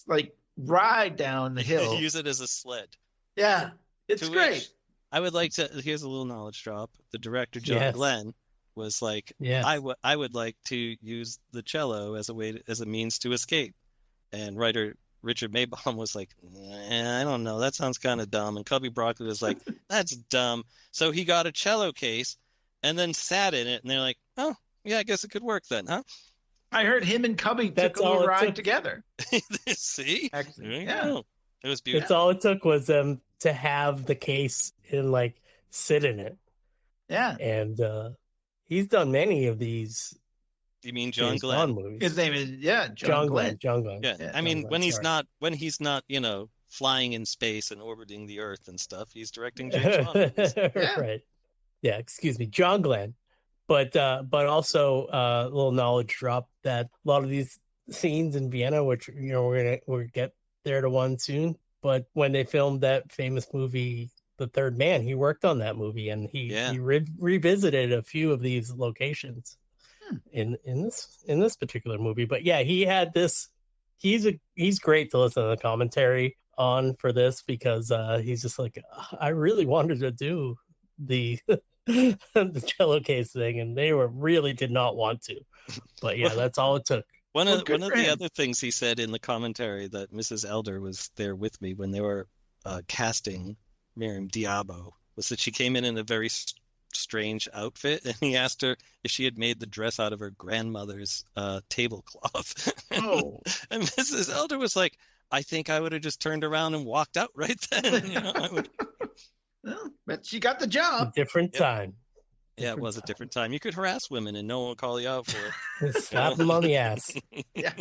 like ride down the hill. Use it as a sled. Yeah, it's great. I would like to. Here's a little knowledge drop. The director John Glenn was like, I would like to use the cello as a means to escape, and writer Richard Maybaum was like, I don't know, that sounds kind of dumb. And Cubby Broccoli was like, that's dumb. So he got a cello case and then sat in it, and they're like, oh, yeah, I guess it could work then, huh? I heard him and Cubby took a little ride together. See? Actually, It was beautiful. It's all it took was them to have the case and like sit in it. Yeah. And he's done many of these. You mean John Glenn? Movies. His name is John Glenn. John Glenn. Yeah. I mean, when he's not, flying in space and orbiting the Earth and stuff, he's directing James Bond movies. Right. Yeah. Excuse me, John Glenn. But also a little knowledge drop that a lot of these scenes in Vienna, which we'll get there to one soon. But when they filmed that famous movie, The Third Man, he worked on that movie, and he revisited a few of these locations in this particular movie. But yeah, he had this. He's great to listen to the commentary on for this, because he's just like, I really wanted to do the the cello case thing, and they really did not want to. But yeah, that's all it took. One of the other things he said in the commentary, that Mrs. Elder was there with me when they were casting Miriam Diabo, was that she came in a very strange outfit, and he asked her if she had made the dress out of her grandmother's tablecloth. Oh. And Mrs. Elder was like, I think I would have just turned around and walked out right then. Well, but she got the job. Different time. Yeah, it was a different time. You could harass women and no one would call you out for it. Slap them on the ass. Yeah.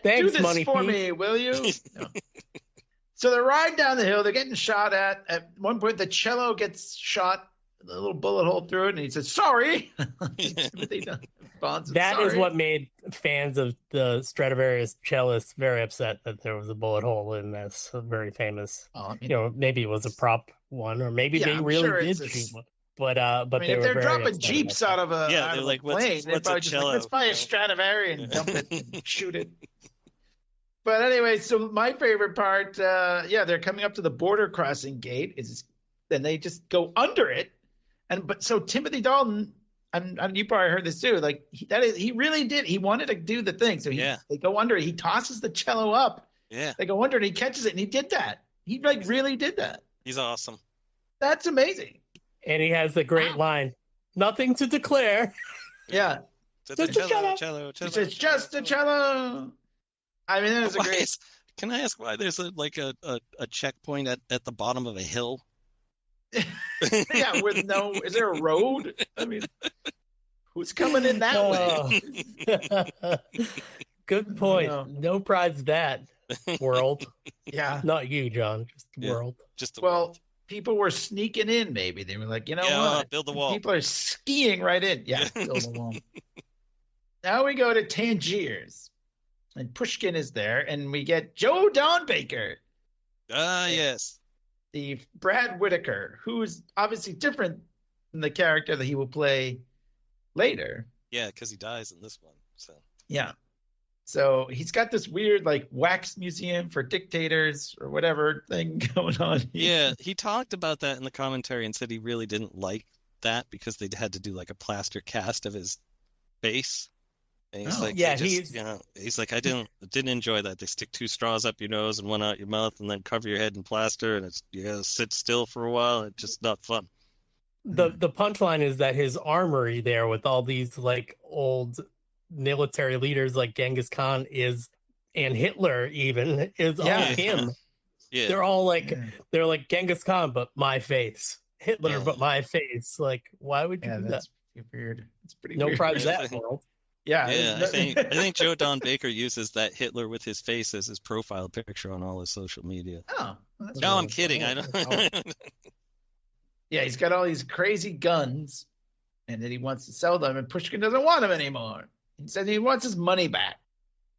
Thanks, do this Money for Pete. me, will you? No. So they're riding down the hill. They're getting shot at. At one point, the cello gets shot, a little bullet hole through it, and he says, sorry. That is what made fans of the Stradivarius cellist very upset, that there was a bullet hole in this very famous. Maybe it was a prop one, or maybe they really did shoot one. But they if were they're very dropping jeeps out of a plane, they're probably just like, let's buy a Stradivarius and dump it and shoot it. But anyway, so my favorite part, they're coming up to the border crossing gate, then they just go under it, but so Timothy Dalton, and you probably heard this too, like he really did. He wanted to do the thing, so they go under it. He tosses the cello up. Yeah, they go under it. He catches it, and he did that. He really did that. He's awesome. That's amazing. And he has the great line, "Nothing to declare." Yeah, just a cello. He says, "Just a cello." I mean, that is a great. Can I ask why there's a checkpoint at the bottom of a hill? Yeah, is there a road? I mean, who's coming in that way? Good point. No prize that world. Yeah, not you, John. Just the world. Just the world. People were sneaking in. Maybe they were like, what? Build the wall. People are skiing right in. Yeah, build the wall. Now we go to Tangiers, and Pushkin is there, and we get Joe Don Baker. Yes. The Brad Whitaker, who's obviously different than the character that he will play later. Yeah, because he dies in this one. So yeah. So he's got this weird wax museum for dictators or whatever thing going on. Yeah, he talked about that in the commentary and said he really didn't like that because they had to do a plaster cast of his face. And he's he's like, I didn't enjoy that. They stick 2 straws up your nose and 1 out your mouth and then cover your head in plaster, and it's you gotta sit still for a while. It's just not fun. the punchline is that his armory there with all these like old military leaders like Genghis Khan and Hitler even is all him. Yeah. They're all like they're like Genghis Khan, but my face. Hitler, but my face. Like, why would you do that? That's weird. It's pretty no weird. pride in that world. Yeah, I think Joe Don Baker uses that Hitler with his face as his profile picture on all his social media. Oh, no, I'm kidding. I don't. Yeah, he's got all these crazy guns, and then he wants to sell them, and Pushkin doesn't want them anymore. He said he wants his money back.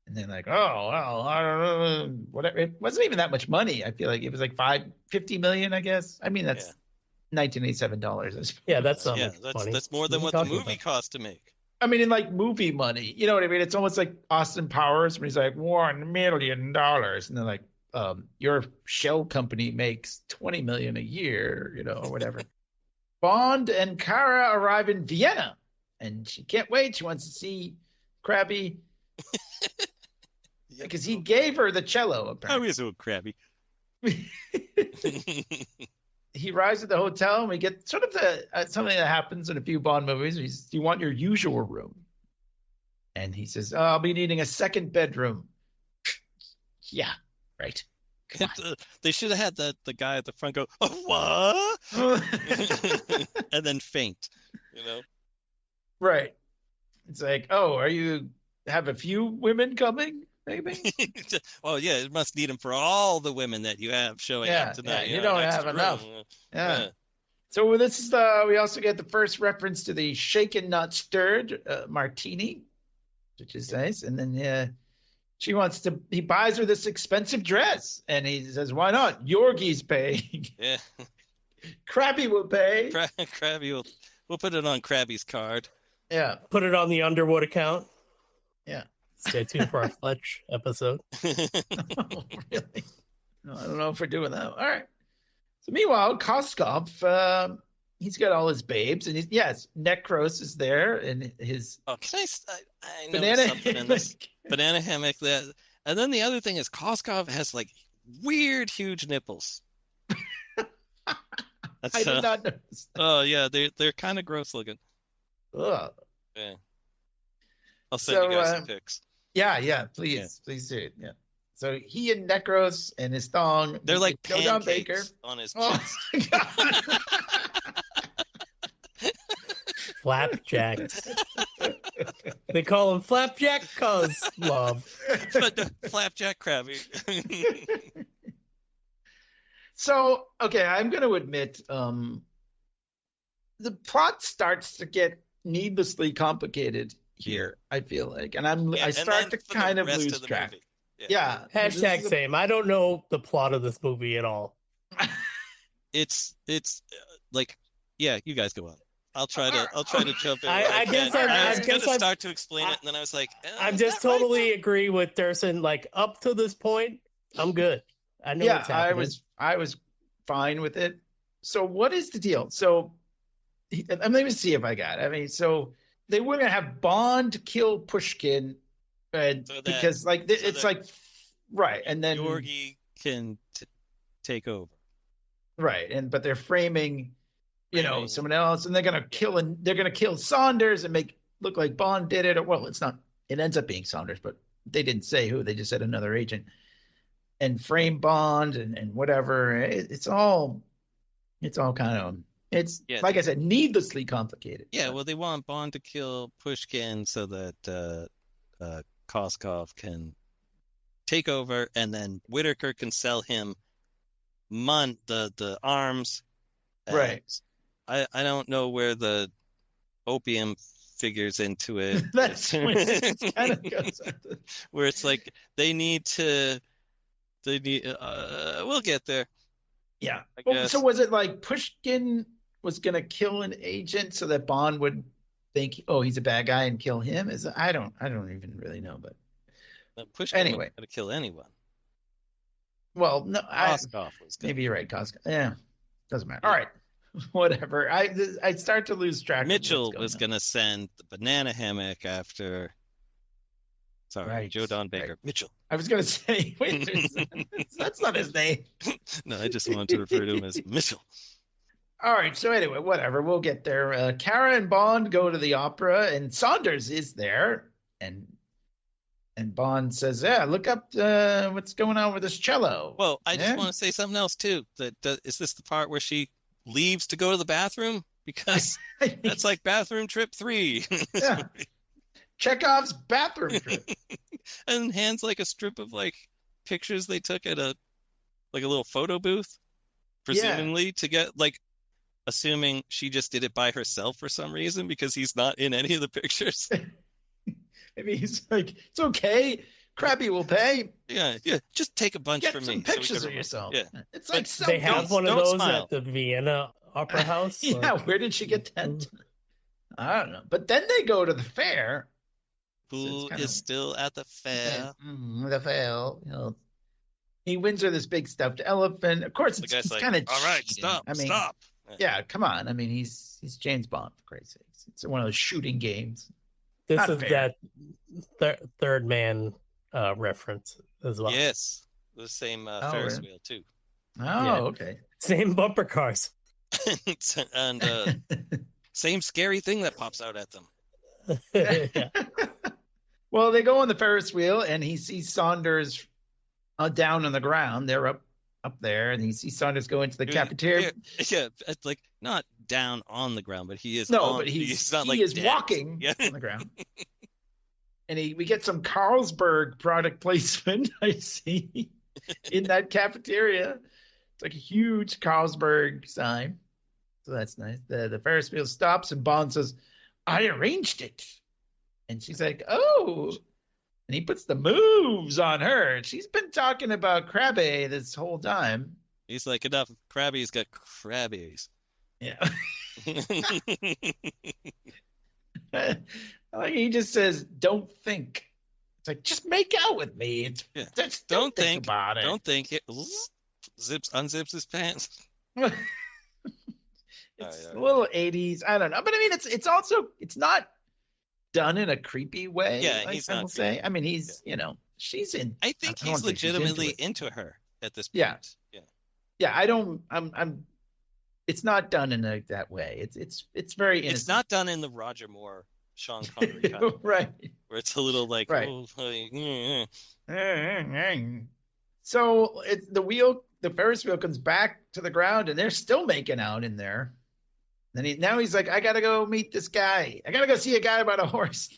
And they're like, oh, well, I don't know, whatever. It wasn't even that much money. I feel like it was like $50 million, I guess. I mean, that's $1987. Yeah, that's that's more than what the movie cost to make. I mean, in like movie money, you know what I mean? It's almost like Austin Powers when he's like $1 million, and they're like, your shell company makes $20 million a year, you know, or whatever. Bond and Kara arrive in Vienna, and she can't wait. She wants to see Krabby because he gave her the cello. Apparently. Oh, he's so crabby. He arrives at the hotel, and we get sort of something that happens in a few Bond movies. Do you want your usual room? And he says, I'll be needing a second bedroom. Yeah, right. They should have had the guy at the front go, oh, what? And then faint, you know? Right. It's like, oh, have a few women coming? Maybe. Oh yeah, it must need them for all the women that you have showing up tonight. Yeah, you don't have enough. Yeah. So this is we also get the first reference to the shaken not stirred martini, which is nice. And then he buys her this expensive dress, and he says, "Why not? Yorgie's paying." Yeah. Krabby will pay. Krabby we'll put it on Krabby's card. Yeah. Put it on the Underwood account. Yeah. Stay tuned for our Fletch episode. Oh, really? No, I don't know if we're doing that. All right. So meanwhile, Koskov, he's got all his babes, and Necros is there, and his I know something in this banana hammock. And then the other thing is Koskov has like weird, huge nipples. I did not notice that. Oh yeah, they're kind of gross looking. Ugh. Yeah. I'll send you guys some pics. Yeah, please do it. Yeah. So he and Necros and his thong. They're like pancakes Baker on his chest. Oh, God. Flapjacks. They call him Flapjack cause love. But Flapjack Krabby. So, okay, I'm going to admit the plot starts to get needlessly complicated here, I feel like. And I start to kind of lose track. Yeah. Hashtag same. I don't know the plot of this movie at all. It's like, yeah, you guys go on. I'll try to jump in. I guess I was going to start to explain it, and then I was like, I just totally agree with Durson. Like, up to this point, I'm good. I know what's happening. I was fine with it. So what is the deal? So let me see if I got it. I mean, so they were going to have Bond kill Pushkin because it's like, right. And then Georgi can take over. Right. But they're framing, someone else, and they're going to kill Saunders and make look like Bond did it. Or, well, it ends up being Saunders, but they didn't say who. They just said another agent, and frame Bond and whatever. It's all kind of, like I said, needlessly complicated. Yeah. Well, they want Bond to kill Pushkin so that Koskov can take over, and then Whitaker can sell him the arms. Right. I don't know where the opium figures into it. That's where it kind of goes. Where it's like they need we'll get there. Yeah. So was it like Pushkin was going to kill an agent so that Bond would think, oh, he's a bad guy and kill him? I don't even really know, but Pushkin anyway, wasn't going to kill anyone. Well, no, Koskov was good. Maybe you're right, Koskov. Yeah, doesn't matter. All right, whatever. I start to lose track. Mitchell was going to send the banana hammock after. Sorry, right. Joe Don Baker. Right. Mitchell. I was going to say, wait, that's not his name. No, I just wanted to refer to him as Mitchell. All right. So anyway, whatever. We'll get there. Kara and Bond go to the opera, and Saunders is there, and Bond says, "Yeah, look up what's going on with this cello." Well, I just want to say something else too. Is this the part where she leaves to go to the bathroom? Because that's like bathroom trip 3. Yeah. Chekhov's bathroom trip. And hands like a strip of like pictures they took at a little photo booth, presumably to get like, assuming she just did it by herself for some reason because he's not in any of the pictures. Maybe he's like, it's okay. Krabby will pay. Yeah. Just take a bunch for me. Get some pictures of yourself. Yeah. It's like they have one of those smile. at the Vienna Opera House. Yeah. Where did she get that? I don't know. But then they go to the fair. Who is still at the fair? The fair. You know, he wins her this big stuffed elephant. Of course, it's like, kind of all right, stop. Yeah, come on. I mean, he's James Bond, for Christ's sakes. It's one of those shooting games. This Not is fair. that third man reference as well. Yes, the same Ferris wheel too. Oh, okay. Same bumper cars. And same scary thing that pops out at them. Yeah. Well, they go on the Ferris wheel, and he sees Saunders down on the ground. They're up there, and he sees Saunders go into the cafeteria. Yeah, it's like not down on the ground, but he is. But he's not like dead. Walking on the ground. And we get some Carlsberg product placement, I see, in that cafeteria. It's like a huge Carlsberg sign. So that's nice. The Ferris wheel stops, and Bond says, "I arranged it." And she's like, "Oh." And he puts the moves on her. She's been talking about Krabby this whole time. He's like, enough. Krabby's got Krabbies. Yeah. Like he just says, "Don't think." It's like, just make out with me. Just don't think about it. Don't think it. Unzips his pants. It's a little 80s. I don't know, but I mean, it's not done in a creepy way. Yeah, he's not. Say. I mean, he's she's in. I think he's legitimately into her at this point. Yeah. Yeah. I don't. I'm. It's not done in that way. It's very innocent. It's not done in the Roger Moore, Sean Connery kind of right. Where it's a little like, right. So the Ferris wheel comes back to the ground, and they're still making out in there. Then he's like, "I gotta go meet this guy. I gotta go see a guy about a horse."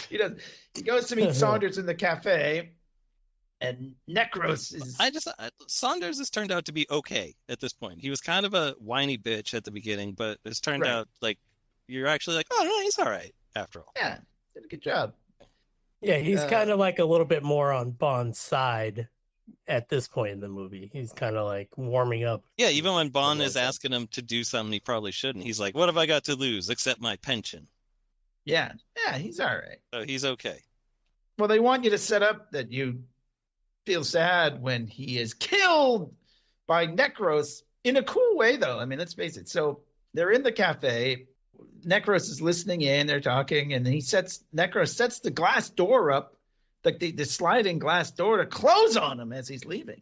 He does. He goes to meet Saunders in the cafe, and Necros is. Saunders has turned out to be okay at this point. He was kind of a whiny bitch at the beginning, but it's turned out like you're actually like, "Oh no, he's all right after all." Yeah, did a good job. Yeah, he's kind of like a little bit more on Bond's side at this point in the movie. He's kind of like warming up. Yeah, even when Bond is asking him to do something he probably shouldn't, he's like, "What have I got to lose except my pension?" Yeah, he's all right. So he's okay. Well, they want you to set up that you feel sad when he is killed by Necros in a cool way, though. I mean, let's face it. So they're in the cafe. Necros is listening in. They're talking, and Necros sets the glass door up, like the sliding glass door, to close on him as he's leaving.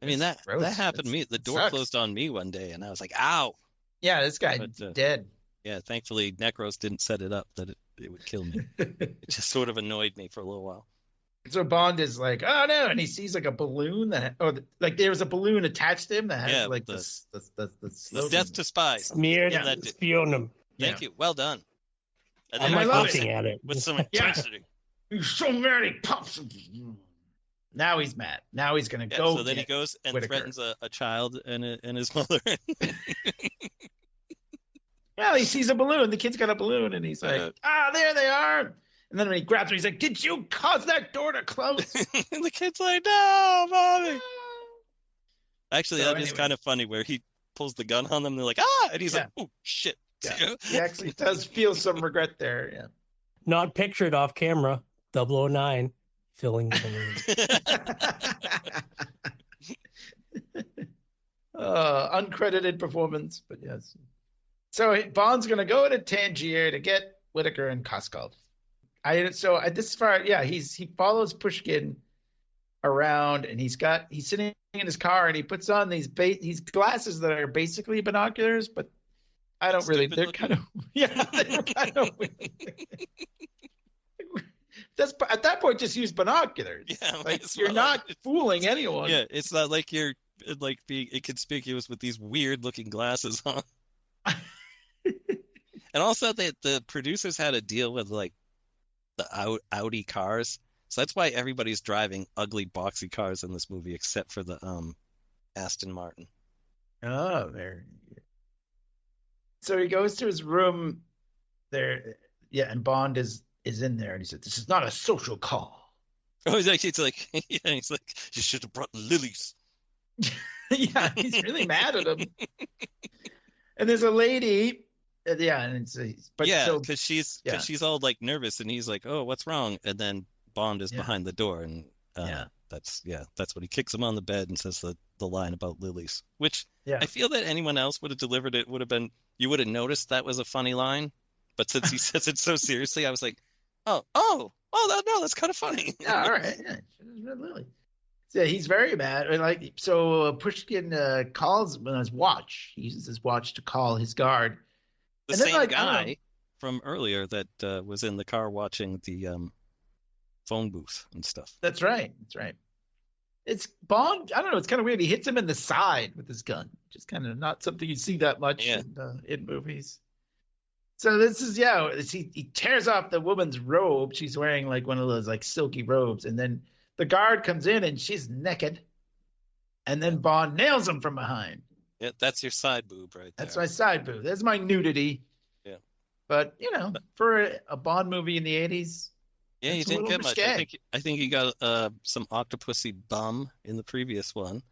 I mean, that happened to me. The door closed on me one day, and I was like, "Ow!" Yeah, this guy's dead. Yeah, thankfully Necros didn't set it up that it would kill me. It just sort of annoyed me for a little while. So Bond is like, "Oh no!" and he sees like a balloon there was a balloon attached to him that has like the death to spies smeared spionum. Thank you. Well done. And I'm looking at it with some intensity. He's so mad he pops. Now he's mad. Now he's gonna go. So then he goes and threatens a child and his mother. Well, he sees a balloon. The kid's got a balloon, and he's like, there they are. And then when he grabs her, he's like, "Did you cause that door to close?" And the kid's like, "No, mommy." Actually, that is kind of funny where he pulls the gun on them. And they're like, "Ah!" And he's like, "Oh shit." Yeah. He actually does feel some regret there. Yeah. Not pictured off camera. 009 filling the balloon. Uncredited performance, but yes. So Bond's going to go to Tangier to get Whitaker and Koskov. He follows Pushkin around, and he's sitting in his car, and he puts on these glasses that are basically binoculars, but I don't really. They're kind of they're kind of. That's at that point just use binoculars. Yeah, like you're not fooling anyone. Yeah, it's not like you're like being inconspicuous with these weird looking glasses on. And also the producers had a deal with like the Audi cars. So that's why everybody's driving ugly, boxy cars in this movie, except for the Aston Martin. Oh, there. So he goes to his room there. Yeah, and Bond is in there, and he said, "This is not a social call." Oh, it's like you should have brought lilies. Yeah, he's really mad at him. And there's a lady. Yeah, and because she's all like nervous, and he's like, "Oh, what's wrong?" And then Bond is behind the door, and that's what he kicks him on the bed and says the line about lilies, which I feel that anyone else would have delivered it would have been, you would have noticed that was a funny line, but since he says it so seriously, I was like, no, that's kind of funny. Yeah, all right, red lily. Yeah, he's very mad. And so Pushkin calls on his watch. He uses his watch to call his guard. The same guy from earlier that was in the car watching the phone booth and stuff. That's right. It's Bond. I don't know. It's kind of weird. He hits him in the side with his gun. Just kind of not something you see that much in movies. So this is he tears off the woman's robe. She's wearing like one of those like silky robes, and then the guard comes in and she's naked, and then Bond nails him from behind. Yeah, that's your side boob right there. That's my side boob. That's my nudity. Yeah. But for a Bond movie in the 80s. Yeah, you didn't get much. I think you got some Octopussy bum in the previous one,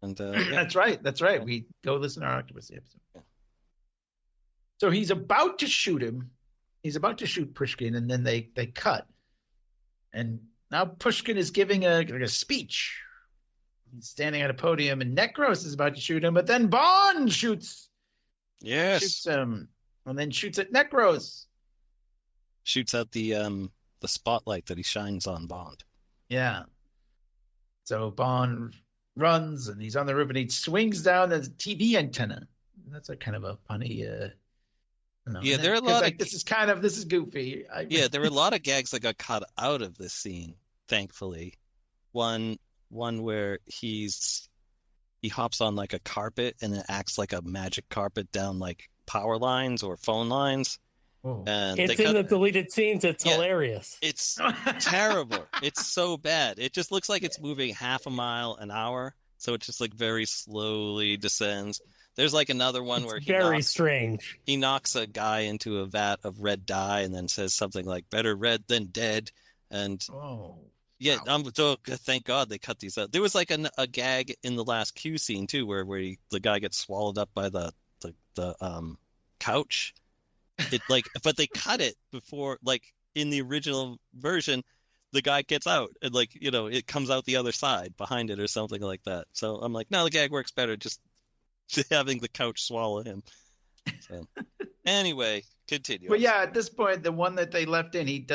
and That's right. We go listen to our Octopussy episode. Yeah. So he's about to shoot him. He's about to shoot Pushkin, and then they cut, and now Pushkin is giving a speech. He's standing at a podium, and Necros is about to shoot him, but then Bond shoots him, and then shoots at Necros. Shoots out the spotlight that he shines on Bond. Yeah. So Bond runs, and he's on the roof, and he swings down the TV antenna. That's a kind of a funny. Yeah, there are a lot of. This is goofy. There were a lot of gags that got cut out of this scene. Thankfully, one where he hops on like a carpet, and it acts like a magic carpet down like power lines or phone lines. Oh. And it's in the deleted scenes. It's hilarious. It's terrible. It's so bad. It just looks like it's moving half a mile an hour. So it just like very slowly descends. There's like another one where strange. He knocks a guy into a vat of red dye and then says something like "better red than dead." And thank God they cut these out. There was like a gag in the last Q scene too, where the guy gets swallowed up by the couch. But they cut it before, like in the original version, the guy gets out and it comes out the other side behind it or something like that. So I'm like, no, the gag works better just having the couch swallow him. So anyway, continue. But at this point, the one that they left in, he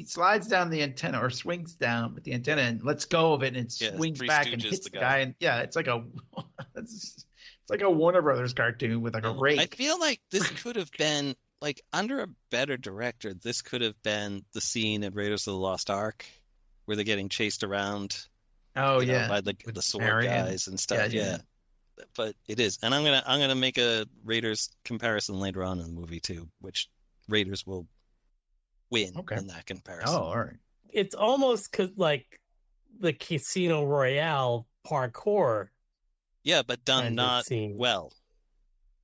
slides down the antenna or swings down with the antenna and lets go of it and swings back and hits the guy. And it's like a Warner Brothers cartoon with like a rake. I feel like this could have been like under a better director. This could have been the scene in Raiders of the Lost Ark where they're getting chased around. Oh by the sword guys and stuff. Yeah. But it is, and I'm gonna make a Raiders comparison later on in the movie too, which Raiders will win in that comparison. Oh, all right. It's almost like the Casino Royale parkour. Yeah, but done not well.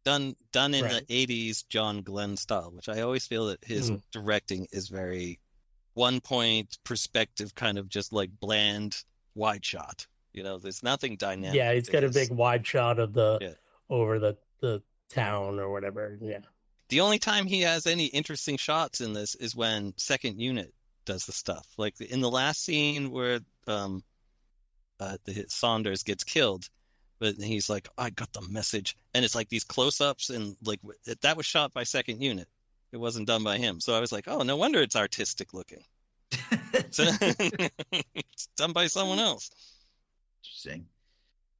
Done in the 80s John Glenn style, which I always feel that his directing is very one-point perspective, kind of just like bland wide shot. There's nothing dynamic. Yeah, he's got a big wide shot of over the town or whatever. Yeah. The only time he has any interesting shots in this is when Second Unit does the stuff. Like in the last scene where Saunders gets killed, but he's like, I got the message. And it's like these close-ups, and like that was shot by Second Unit. It wasn't done by him. So I was like, oh, no wonder it's artistic looking. It's done by someone else. Interesting.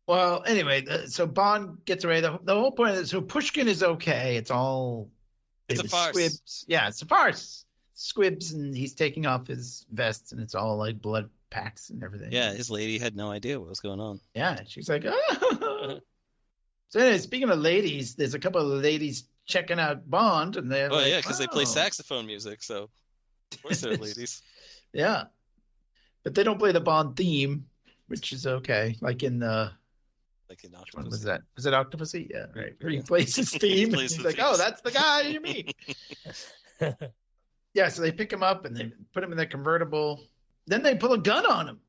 Well, anyway, so Bond gets away. The whole point of this, so Pushkin is okay. It's all... It's a farce. Squibs. Yeah, it's a farce. Squibs, and he's taking off his vest, and it's all like blood packs and everything. Yeah, his lady had no idea what was going on. Yeah, she's like, oh. So anyway, speaking of ladies, there's a couple of ladies checking out Bond, and they're like, yeah, because they play saxophone music, so of course they're ladies. Yeah, but they don't play the Bond theme, which is okay. Like in Octopus. What was that? Was it Octopussy? Yeah, right. Where he plays his theme. He's like, oh, that's the guy you mean. Yeah, so they pick him up and they put him in the convertible. Then they pull a gun on him.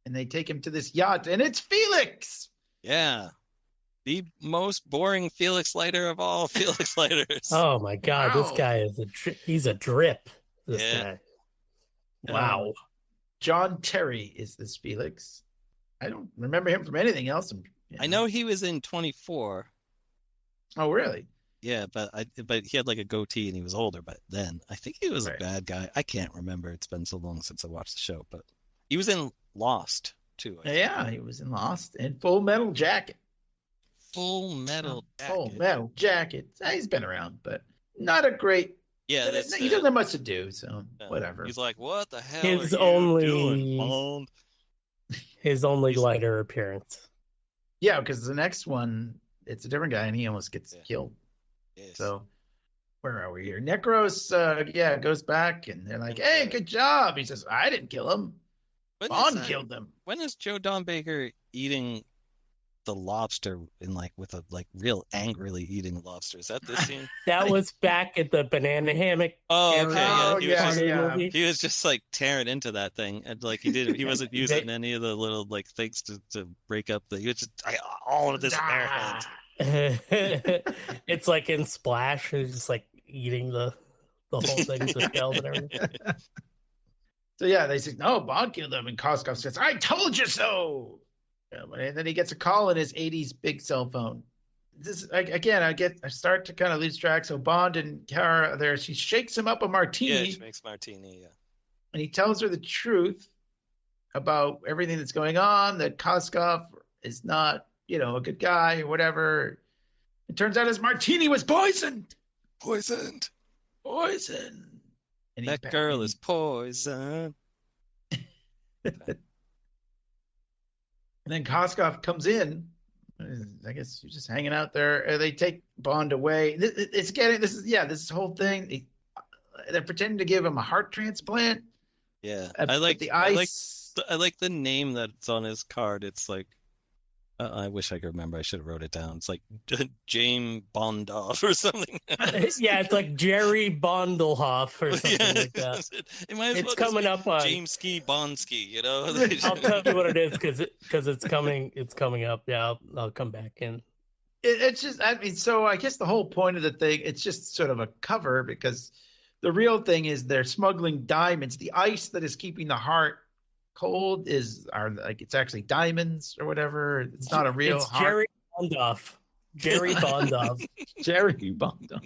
And they take him to this yacht. And it's Felix. Yeah. The most boring Felix Leiter of all Felix Leiters. Oh, my God. Wow. This guy he's a drip. This guy. Wow. John Terry is this Felix. I don't remember him from anything else. I know he was in 24. Oh, really? Yeah, but he had like a goatee and he was older. But then I think he was a bad guy. I can't remember. It's been so long since I watched the show. But he was in Lost too. Yeah, he was in Lost and Full Metal Jacket. Full Metal Jacket. Full Metal Jacket. He's been around, but not a great. Yeah, he doesn't have much to do, so whatever. He's like, what the hell are you doing, Bond? His only Leiter appearance. Yeah, because the next one, it's a different guy, and he almost gets killed. Yes. So, where are we here? Necros, goes back, and they're like, hey, good job. He says, I didn't kill him. Bond killed them. When is Joe Don Baker eating the lobster with a real angrily eating lobster? Is that this scene? That was back at the banana hammock. Oh, okay. He was just like tearing into that thing, and he wasn't using any of the little things to break up he was just all of this American. It's like in Splash, he's just like eating the whole thing with shells and everything. So yeah, they say, no, Bond killed him, and Koskov says, I told you so. And then he gets a call on his 80s big cell phone. This again, I start to kind of lose track. So Bond and Kara are there. She shakes him up a martini. Yeah, she makes martini, yeah. And he tells her the truth about everything that's going on, that Koskov is not, a good guy or whatever. It turns out his martini was poisoned. Poisoned. And that girl is poison. And then Koskov comes in. I guess you're just hanging out there. They take Bond away. This whole thing. They're pretending to give him a heart transplant. Yeah, I like the ice. I like the name that's on his card. It's like, I wish I could remember. I should have wrote it down. It's like James Bondoff or something. Yeah, it's like Jerry Bondelhoff or something like that. It's coming up on James Ski Bonsky. I'll tell you what it is because it's coming. It's coming up. Yeah, I'll come back in. It's just, so I guess the whole point of the thing, it's just sort of a cover, because the real thing is they're smuggling diamonds. The ice that is keeping the heart cold it's actually diamonds or whatever. It's not a real heart. Jerry Bondoff. Jerry Bondoff. Jerry Bondoff.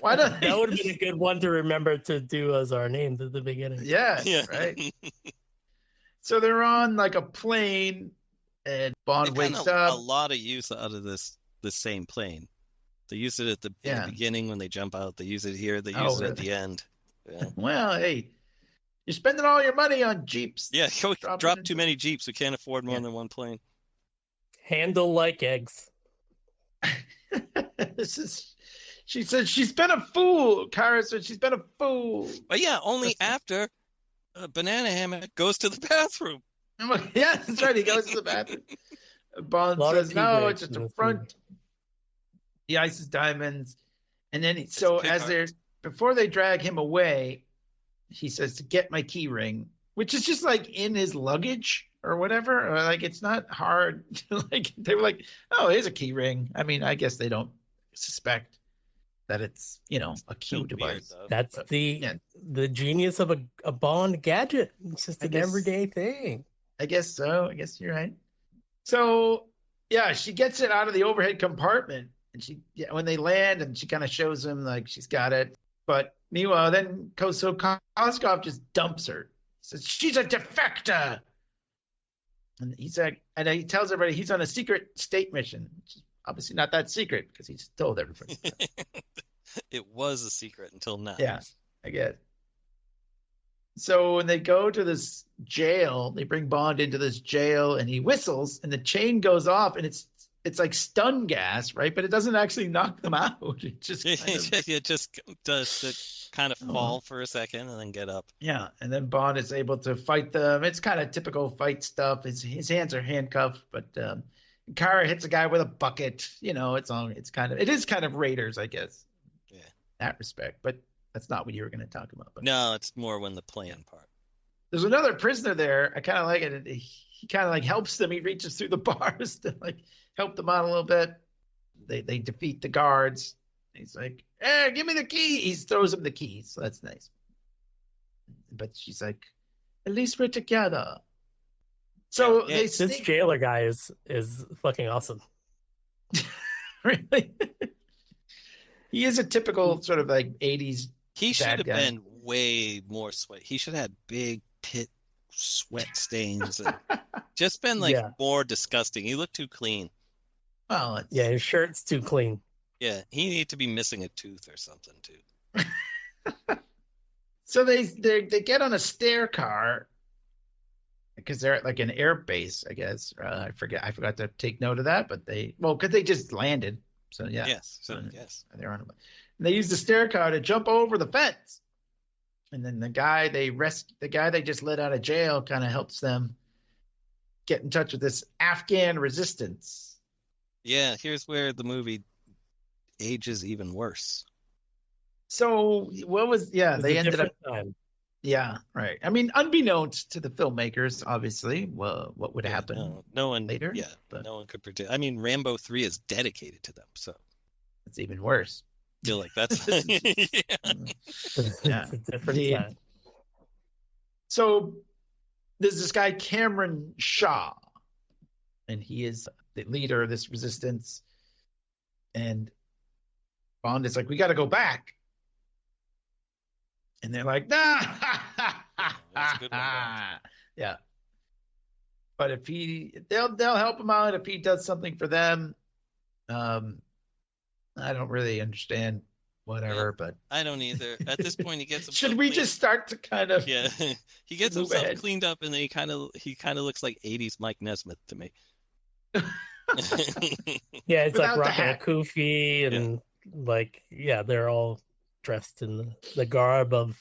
Why not? That would have been a good one to remember to do as our names at the beginning. Yeah. Right. So they're on a plane, and Bond wakes up. A lot of use out of this same plane. They use it at the beginning when they jump out. They use it here. They use it at the end. Yeah. Well, hey, you're spending all your money on Jeeps. Yeah, we drop too many Jeeps. We can't afford more than one plane. Handle like eggs. She said she's been a fool. Kara said she's been a fool. But yeah, only after Banana Hammock goes to the bathroom. Yeah, that's right. He goes to the bathroom. Bond says, no, it's just a front. The ice is diamonds. And then, before they drag him away, he says to get my key ring, which is just in his luggage or whatever. Or it's not hard. They were like, oh, here's a key ring. I mean, I guess they don't suspect that it's, a key device. That's the genius of a Bond gadget. It's just an everyday thing. I guess so. I guess you're right. So, yeah, she gets it out of the overhead compartment. And when they land, and she kind of shows him she's got it. But meanwhile, then Koskov just dumps her. says, she's a defector. And he's like, and he tells everybody he's on a secret state mission, which is obviously not that secret because he's told everybody. It was a secret until now. Yeah, I guess. So when they go to this jail, they bring Bond into this jail, and he whistles, and the chain goes off, and it's like stun gas, right? But it doesn't actually knock them out. It just it just does it kind of fall for a second and then get up. Yeah, and then Bond is able to fight them. It's kind of typical fight stuff. His hands are handcuffed, but Kara hits a guy with a bucket. You know, it is kind of Raiders, I guess. Yeah, in that respect, but that's not what you were going to talk about. But no, it's more when the plan part. There's another prisoner there. I kind of like it. He kind of like helps them. He reaches through the bars to like help them out a little bit. They defeat the guards. He's like, "Hey, give me the key." He throws him the keys. So that's nice. But she's like, "At least we're together." So this jailer guy is fucking awesome. Really? He is a typical sort of like 80s. He should have been way more sweat. He should have had big pit sweat stains. And just been like more disgusting. He looked too clean. Well, his shirt's too clean. Yeah, he needed to be missing a tooth or something too. So they get on a stair car because they're at like an air base, I guess. I forgot to take note of that, but because they just landed. So yeah. Yes. Yes. They're on. And they use the stair car to jump over the fence, and then the guy they just let out of jail kind of helps them get in touch with this Afghan resistance. Yeah, here's where the movie ages even worse. So what was they ended up time. Yeah, right. I mean, unbeknownst to the filmmakers, obviously, what would happen? No one later. Yeah, but no one could predict. I mean, Rambo 3 is dedicated to them, so it's even worse. I feel like that's yeah. It's a different time. So there's this guy Cameron Shaw, and he is the leader of this resistance. And Bond is like, "We got to go back." And they're like, "Nah." That's a good one, yeah. But if they'll help him out if he does something for them. I don't really understand whatever, but I don't either. At this point, he gets himself should we just start to kind of he gets himself cleaned up, and then he kind of looks like 80s Mike Nesmith to me. Yeah, it's like rocking a kufi and they're all dressed in the garb of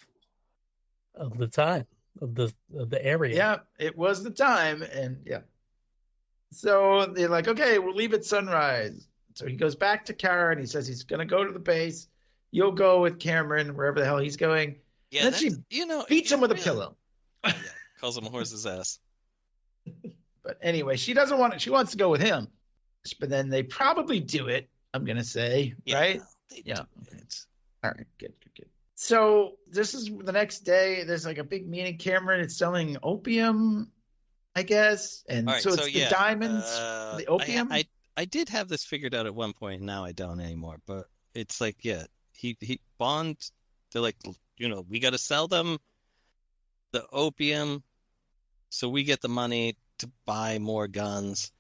the time of the area. Yeah, it was the time, and so they're like, "Okay, we'll leave at sunrise." So he goes back to Kara and he says he's going to go to the base. You'll go with Cameron wherever the hell he's going. Yeah, and then she beats him with a pillow. Yeah, calls him a horse's ass. But anyway, she doesn't want it. She wants to go with him. But then they probably do it, I'm going to say, right? Yeah. All right, good. So this is the next day. There's like a big meeting. Cameron is selling opium, I guess. And so it's the diamonds, the opium. I did have this figured out at one point. Now I don't anymore. But it's like, he Bond, they're like, we got to sell them the opium so we get the money to buy more guns.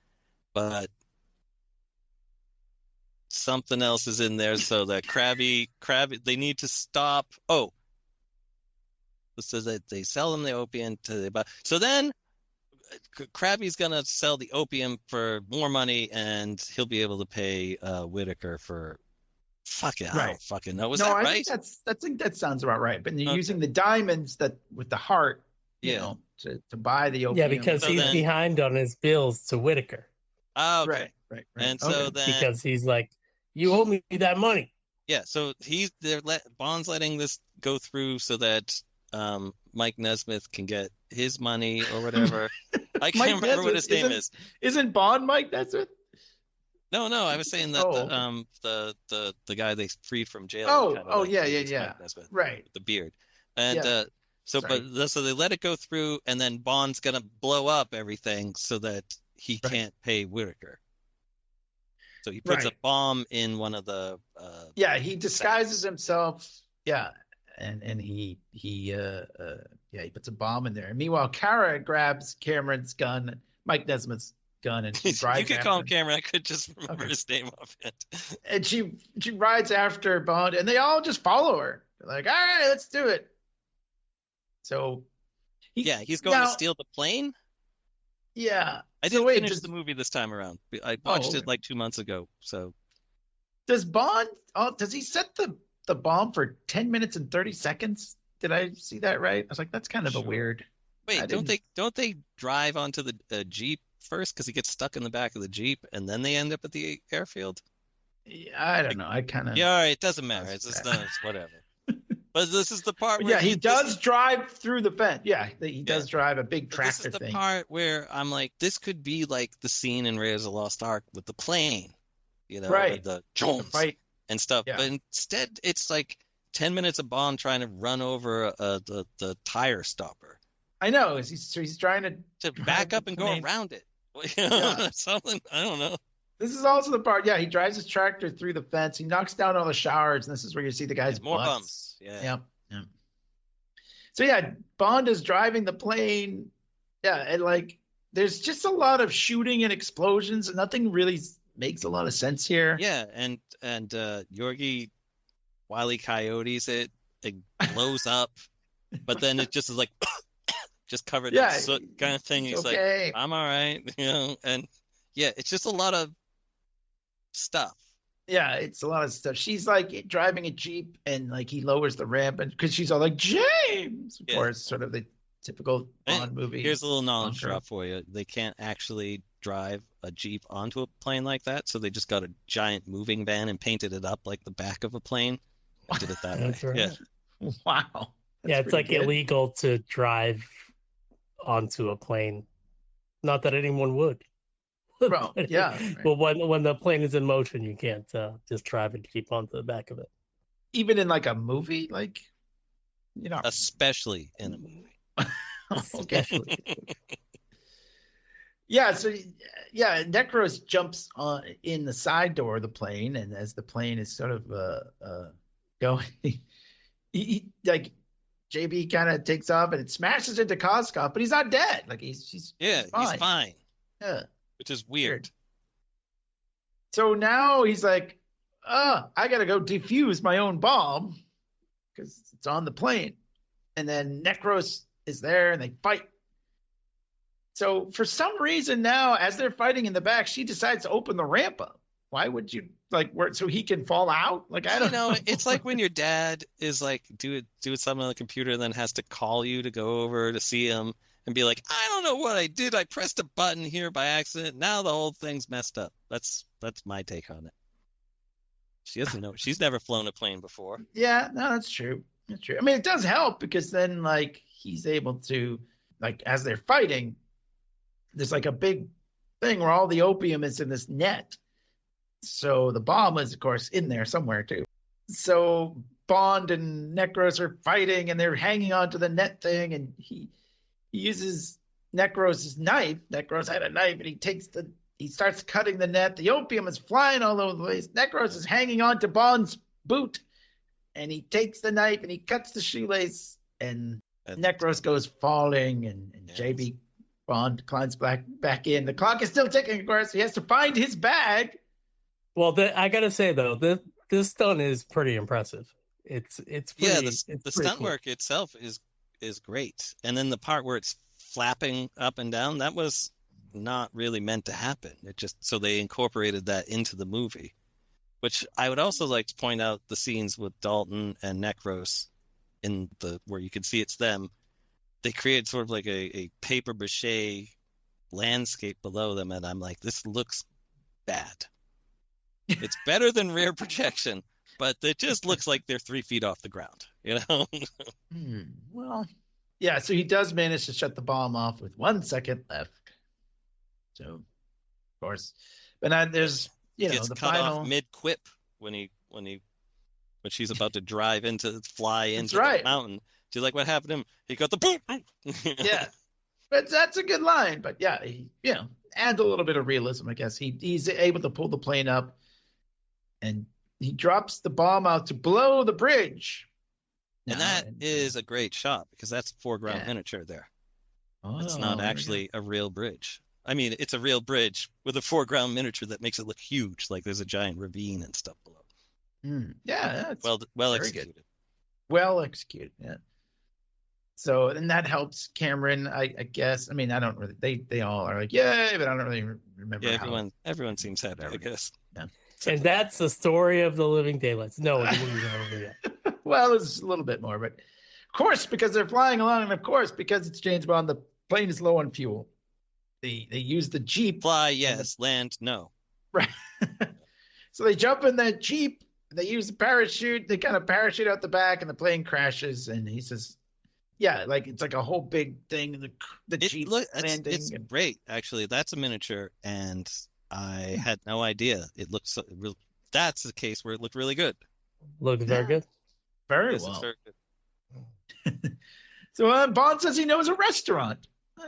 But something else is in there, so that Krabby, they need to stop. Oh, so that they sell them the opium so then Krabby's gonna sell the opium for more money, and he'll be able to pay Whitaker for I don't fucking know. Was that right? I think that sounds about right. But you're using the diamonds with the heart, to buy the opium. Yeah, because he's behind on his bills to Whitaker. Oh, okay. Right. And so then because he's like, "You owe me that money." Yeah, so Bond's letting this go through so that Mike Nesmith can get his money or whatever. I can't remember what his name is. Isn't Bond Mike Nesmith? No, I was saying that the guy they freed from jail. Yeah. Right. With the beard. And so they let it go through, and then Bond's gonna blow up everything so that he can't pay Whitaker. So he puts a bomb in one of the he disguises himself. Yeah. and he puts a bomb in there. And meanwhile, Kara grabs Cameron's gun, Mike Nesmith's gun, and she drives. You could call him Cameron. I could just remember his name off it. And she rides after Bond, and they all just follow her. They're like, all right, let's do it. So he's going to steal the plane. Yeah, I didn't finish the movie this time around. I watched it like 2 months ago. So does Bond? Does he set the bomb for 10 minutes and 30 seconds? Did I see that right? I was like, that's kind of a weird. Wait, don't they drive onto the Jeep first because he gets stuck in the back of the Jeep and then they end up at the airfield? Yeah, I don't know. I kind of. Yeah, all right, it doesn't matter. It's whatever. But this is the part where he does drive through the fence. Yeah, he does drive a big tractor thing. This is the part where I'm like, this could be like the scene in Raiders of the Lost Ark with the plane, right? The Jones fight and stuff. Yeah. But instead, it's like 10 minutes of Bond trying to run over the tire stopper. I know. He's trying to back up and go around it. Something I don't know. This is also the part. Yeah, he drives his tractor through the fence. He knocks down all the showers, and this is where you see the guy's more butts. bumps. Yeah. Yep. So Bond is driving the plane. Yeah, and like there's just a lot of shooting and explosions, and nothing really makes a lot of sense here. Yeah, and Yorgi Wile E. Coyotes it blows up, but then it just is like just covered in soot kind of thing. He's okay. Like, I'm all right, and it's just a lot of stuff. Yeah, it's a lot of stuff. She's like driving a Jeep and like he lowers the ramp and because she's all like, James, of course, sort of the typical Bond movie. Here's a little knowledge drop for you. They can't actually drive a Jeep onto a plane like that, so they just got a giant moving van and painted it up like the back of a plane. I did it that way. Right. Yeah. Wow. It's like illegal to drive onto a plane. Not that anyone would. Bro, yeah. Right. But when the plane is in motion, you can't just drive and keep onto the back of it. Even in like a movie, like especially in a movie. Okay. So Necros jumps on in the side door of the plane, and as the plane is sort of going, he like JB kind of takes off and it smashes into Koskov, but he's not dead. Like he's fine. Yeah. Which is weird. So now he's like, I got to go defuse my own bomb because it's on the plane. And then Necros is there and they fight. So for some reason now, as they're fighting in the back, she decides to open the ramp up. Why would you so he can fall out? Like, I don't know. It's like when your dad is like, do something on the computer and then has to call you to go over to see him. And be like, I don't know what I did. I pressed a button here by accident. Now the whole thing's messed up. That's my take on it. She doesn't know. She's never flown a plane before. Yeah, no, that's true. That's true. I mean, it does help because then like he's able to like as they're fighting, there's like a big thing where all the opium is in this net. So the bomb is of course in there somewhere too. So Bond and Necros are fighting and they're hanging onto the net thing and he uses Necros' knife. Necros had a knife, and he starts cutting the net. The opium is flying all over the place. Necros is hanging on to Bond's boot, and he takes the knife and he cuts the shoelace, and Necros goes falling, and JB Bond climbs back in. The clock is still ticking, of course. He has to find his bag. Well, I gotta say though, this stunt is pretty impressive. It's pretty, the stunt cool. work itself is great. And then the part where it's flapping up and down, that was not really meant to happen. It just so they incorporated that into the movie. Which I would also like to point out the scenes with Dalton and Necros where you can see it's them. They create sort of like a paper mache landscape below them, and I'm like, this looks bad. It's better than rear projection, but it just looks like they're 3 feet off the ground, Well, yeah, so he does manage to shut the bomb off with 1 second left. So, of course, but there's, gets the cut final off mid-quip when she's about to fly into the mountain. Do you like what happened to him? He got the boom. Yeah, but that's a good line. But yeah, add a little bit of realism, I guess. He's able to pull the plane up, and he drops the bomb out to blow the bridge. And that is a great shot because that's foreground miniature there. It's not actually a real bridge. I mean, it's a real bridge with a foreground miniature that makes it look huge, like there's a giant ravine and stuff below. Yeah, that's well executed. Good. Well executed, yeah. So, and that helps Cameron, I guess. I mean, I don't really. They all are like, yay, but I don't really remember. Yeah, everyone seems happy, I guess. Yeah. And that's the story of the Living Daylights. No, it didn't go over yet. Well, it's a little bit more, but of course, because they're flying along, and of course, because it's James Bond, the plane is low on fuel. They use the Jeep. Fly, yes. Land, no. Right. So they jump in that Jeep. They use the parachute. They kind of parachute out the back, and the plane crashes. And he says, "Yeah, like it's like a whole big thing." The Jeep landing. It's great, actually. That's a miniature, and I had no idea. It looks so real. That's the case where it looked really good. Looked very good. Very yes, well. It's very good. So Bond says he knows a restaurant.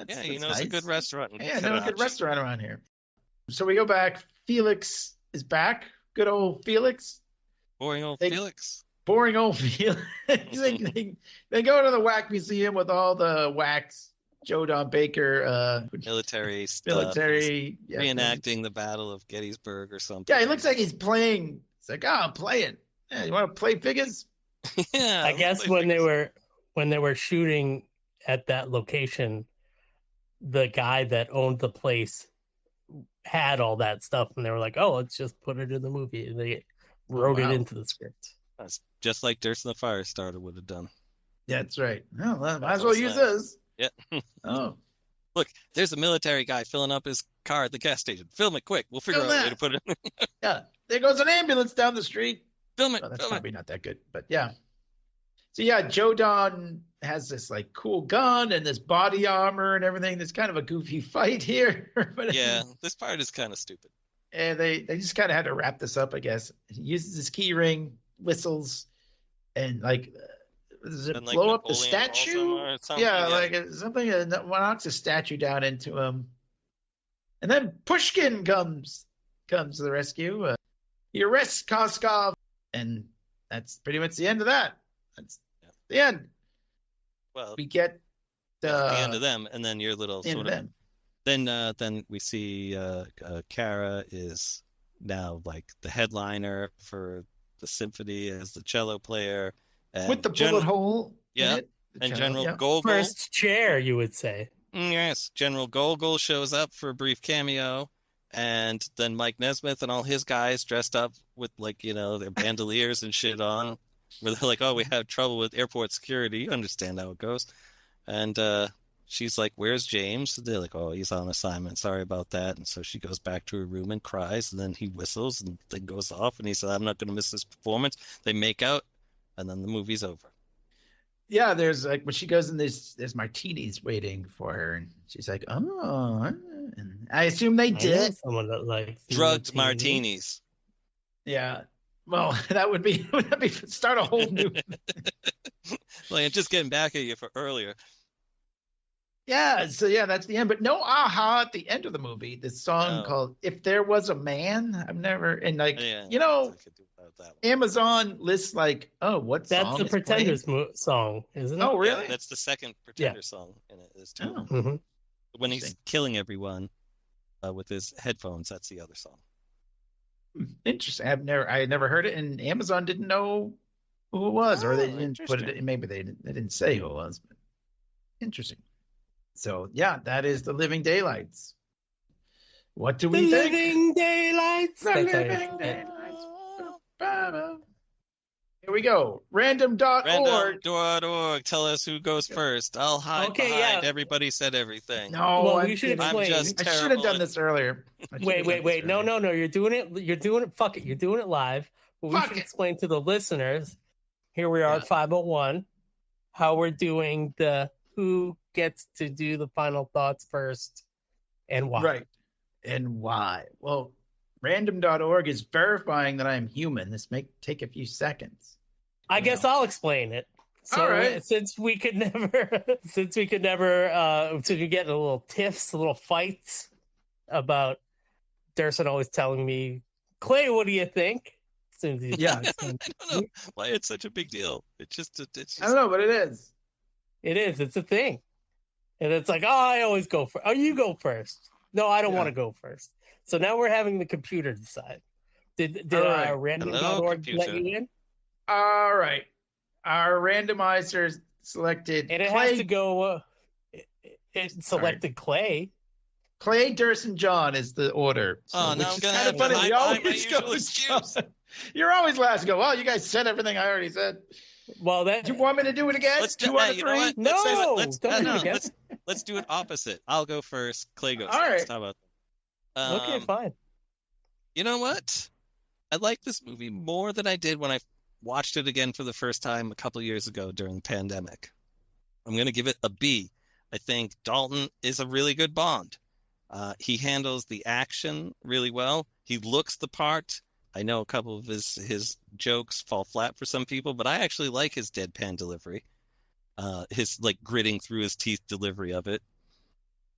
He knows a good restaurant. Yeah, I know a good restaurant around here. So we go back. Felix is back. Good old Felix. Boring old Felix. Boring old Felix. they go to the Whack Museum with all the wax. Joe Don Baker. Military stuff. Reenacting the Battle of Gettysburg or something. Yeah, he looks like he's playing. It's like, I'm playing. Yeah, you want to play figures? Yeah. I guess when they were shooting at that location, the guy that owned the place had all that stuff, and they were like, "Oh, let's just put it in the movie." And they wrote it into the script. That's just like Durst and the Firestarter would have done. Yeah, that's right. Well, might as well use this. Yeah. Oh, look, there's a military guy filling up his car at the gas station. Film it quick. We'll figure out a way to put it in. Yeah, there goes an ambulance down the street. Film it. Well, that's probably not that good, but yeah. So yeah, Joe Don has this like cool gun and this body armor and everything. There's kind of a goofy fight here. But yeah, this part is kind of stupid. And they just kind of had to wrap this up, I guess. He uses his key ring, whistles, and like, does it blow up the statue? Yeah, like something that knocks a statue down into him. And then Pushkin comes to the rescue. He arrests Koskov, and that's pretty much the end of that. That's the end. Well, we get the end of them, and then your little sort of. Then we see Kara is now like the headliner for the symphony as the cello player, and with the bullet hole. Yeah, and General Gogol. First chair, you would say. Yes, General Gogol shows up for a brief cameo. And then Mike Nesmith and all his guys dressed up with their bandoliers and shit on. Where they're like, oh, we have trouble with airport security. You understand how it goes. And she's like, where's James? And they're like, oh, he's on assignment. Sorry about that. And so she goes back to her room and cries. And then he whistles and then goes off. And he said, I'm not going to miss this performance. They make out. And then the movie's over. Yeah, there's like when she goes in, there's martinis waiting for her. And she's like, oh. And I assume they did. Someone that likes drugged martinis. Yeah. Well, that would be start a whole new. Like just getting back at you for earlier. Yeah, so yeah, that's the end. But no aha at the end of the movie. This song called "If There Was a Man." I've never Amazon lists like, what that's song? That's the Pretenders song, isn't it? Oh, really? Yeah, that's the second Pretender song in it. There's two. Mm-hmm. When he's killing everyone with his headphones, that's the other song. Interesting. I had never heard it, and Amazon didn't know who it was, or they didn't put it. Maybe they didn't say who it was. But interesting. So yeah, that is the Living Daylights. What do we think? Living Daylights. The Living Daylights. Here we go. Random.org. Random.org. Tell us who goes first. I'll hide behind everybody said everything. No, we should explain. I should have done this earlier. Wait. No. You're doing it. Fuck it. You're doing it live. But we should explain to the listeners. Here we are at 5:01. How we're doing the who gets to do the final thoughts first and why. Right. And why? Well, random.org is verifying that I'm human. This may take a few seconds. I guess I'll explain it. So all right. Since we could never get a little tiffs, a little fights about Durson always telling me, Clay, what do you think? Yeah. I don't know why it's such a big deal. It's just I don't know, but it is. It is. It's a thing. And it's like, oh, I always go first. Oh, you go first. No, I don't want to go first. So now we're having the computer decide. Did right. random.org let you in? All right. Our randomizers selected And it Clay. has to go. It selected Clay. Clay, Durst, and John is the order. So, now I'm which is gonna kind of have funny. to We buy my always usual go excuse. You're always last to go, well, you guys said everything I already said. Well, Do you want me to do it again? Let's 2 out of 3? No, let's do it opposite. I'll go first. Clay goes All first. right. How about that? Okay, fine. You know what? I like this movie more than I did when I watched it again for the first time a couple of years ago during the pandemic. I'm going to give it a B. I think Dalton is a really good Bond. He handles the action really well. He looks the part. I know a couple of his jokes fall flat for some people, but I actually like his deadpan delivery. His like gritting through his teeth delivery of it.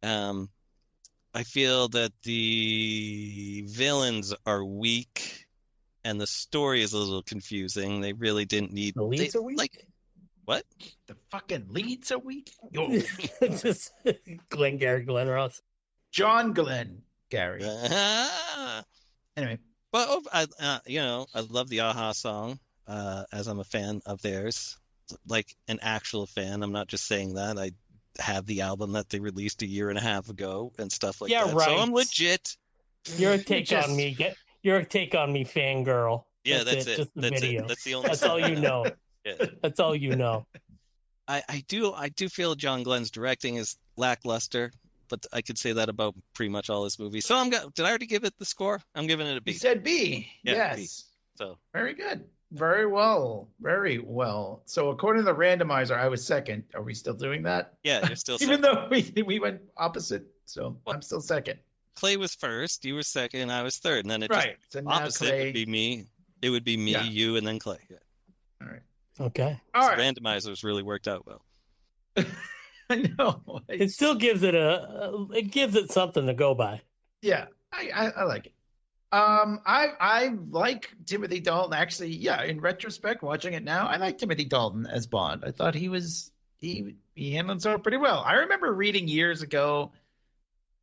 I feel that the villains are weak and the story is a little confusing. They really didn't need The leads are weak? Like, what? The fucking leads are weak? Just Glenn Ross. John Glenn Gary. Anyway. Well, I love the Aha song, as I'm a fan of theirs. Like an actual fan. I'm not just saying that. I have the album that they released a year and a half ago and stuff like that. Right. So I'm legit. You're a take on me. You're a take on me, fangirl. Yeah, that's it. Just the video. That's the only. That's all you know. Yeah. That's all you know. I do feel John Glenn's directing is lackluster, but I could say that about pretty much all his movies. So did I already give it the score? I'm giving it a B. You said B. Yeah, yes. B. So very good. Very well. Very well. So according to the randomizer, I was second. Are we still doing that? Yeah, you're still Even second. though we went opposite. So I'm still second. Clay was first, you were second, I was third, and then So now opposite Clay... would be me. It would be me, you, and then Clay. Yeah. All right. Okay. All right. Randomizers really worked out well. I know. It still gives it something to go by. Yeah, I like it. I like Timothy Dalton. Actually, yeah. In retrospect, watching it now, I like Timothy Dalton as Bond. I thought he handled himself pretty well. I remember reading years ago,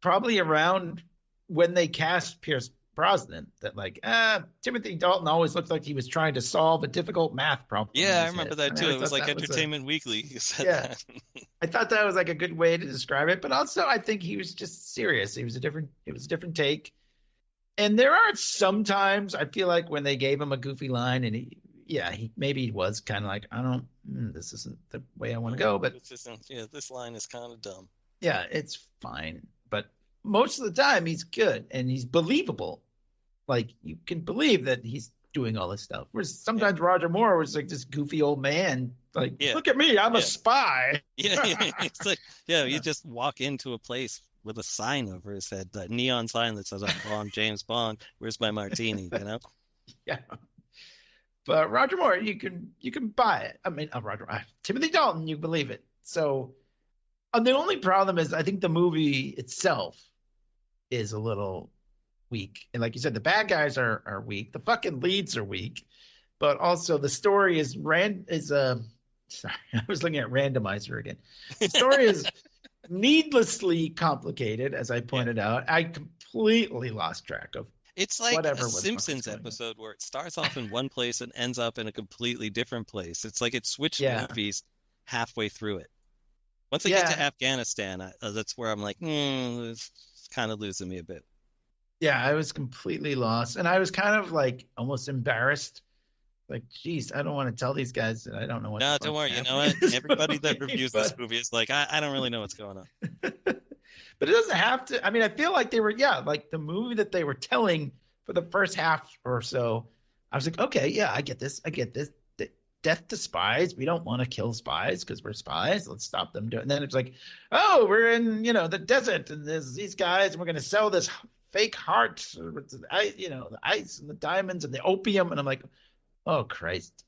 probably around when they cast Pierce Brosnan, that Timothy Dalton always looked like he was trying to solve a difficult math problem. Yeah, I remember that too. It was like Entertainment Weekly. Said that. I thought that was like a good way to describe it, but also I think he was just serious. It was a different take. And there are sometimes I feel like when they gave him a goofy line and he maybe was kind of like, this isn't the way I want to go, but this line is kind of dumb. Yeah, it's fine. But most of the time he's good and he's believable. Like you can believe that he's doing all this stuff. Whereas sometimes Roger Moore was like this goofy old man. Like, look at me, I'm a spy. It's like, you just walk into a place with a sign over his head, that neon sign that says, I'm James Bond. Where's my martini? Yeah. But Roger Moore, you can buy it. I mean, Timothy Dalton, you believe it. So the only problem is I think the movie itself is a little weak. And like you said, the bad guys are weak. The fucking leads are weak. But also the story is sorry, I was looking at randomizer again. The story is needlessly complicated, as I pointed out. I completely lost track of. It's like a Simpsons episode where it starts off in one place and ends up in a completely different place. It's like it switched movies halfway through it. Once I get to Afghanistan, that's where I'm like, it's kind of losing me a bit. Yeah, I was completely lost. And I was kind of like almost embarrassed. Like, geez, I don't want to tell these guys that I don't know what. No, don't worry. You know what? Everybody that reviews this movie is like, I don't really know what's going on. But it doesn't have to. I mean, I feel like they were, like the movie that they were telling for the first half or so. I was like, okay, I get this. Death to spies. We don't want to kill spies because we're spies. Let's stop them doing. And then it's like, oh, we're in, the desert and there's these guys and we're going to sell this fake heart, the ice and the diamonds and the opium. And I'm like, oh, Christ.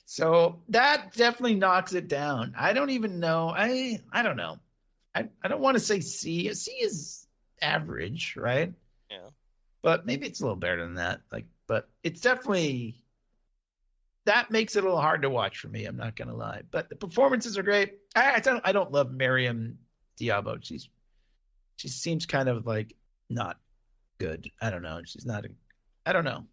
So that definitely knocks it down. I don't even know. I don't know. I don't want to say C. C is average, right? Yeah. but maybe it's a little better than that. But it's definitely that makes it a little hard to watch for me. I'm not gonna lie, but the performances are great. I don't love Miriam Diabo. She seems kind of like not good. I don't know. She's not. I don't know.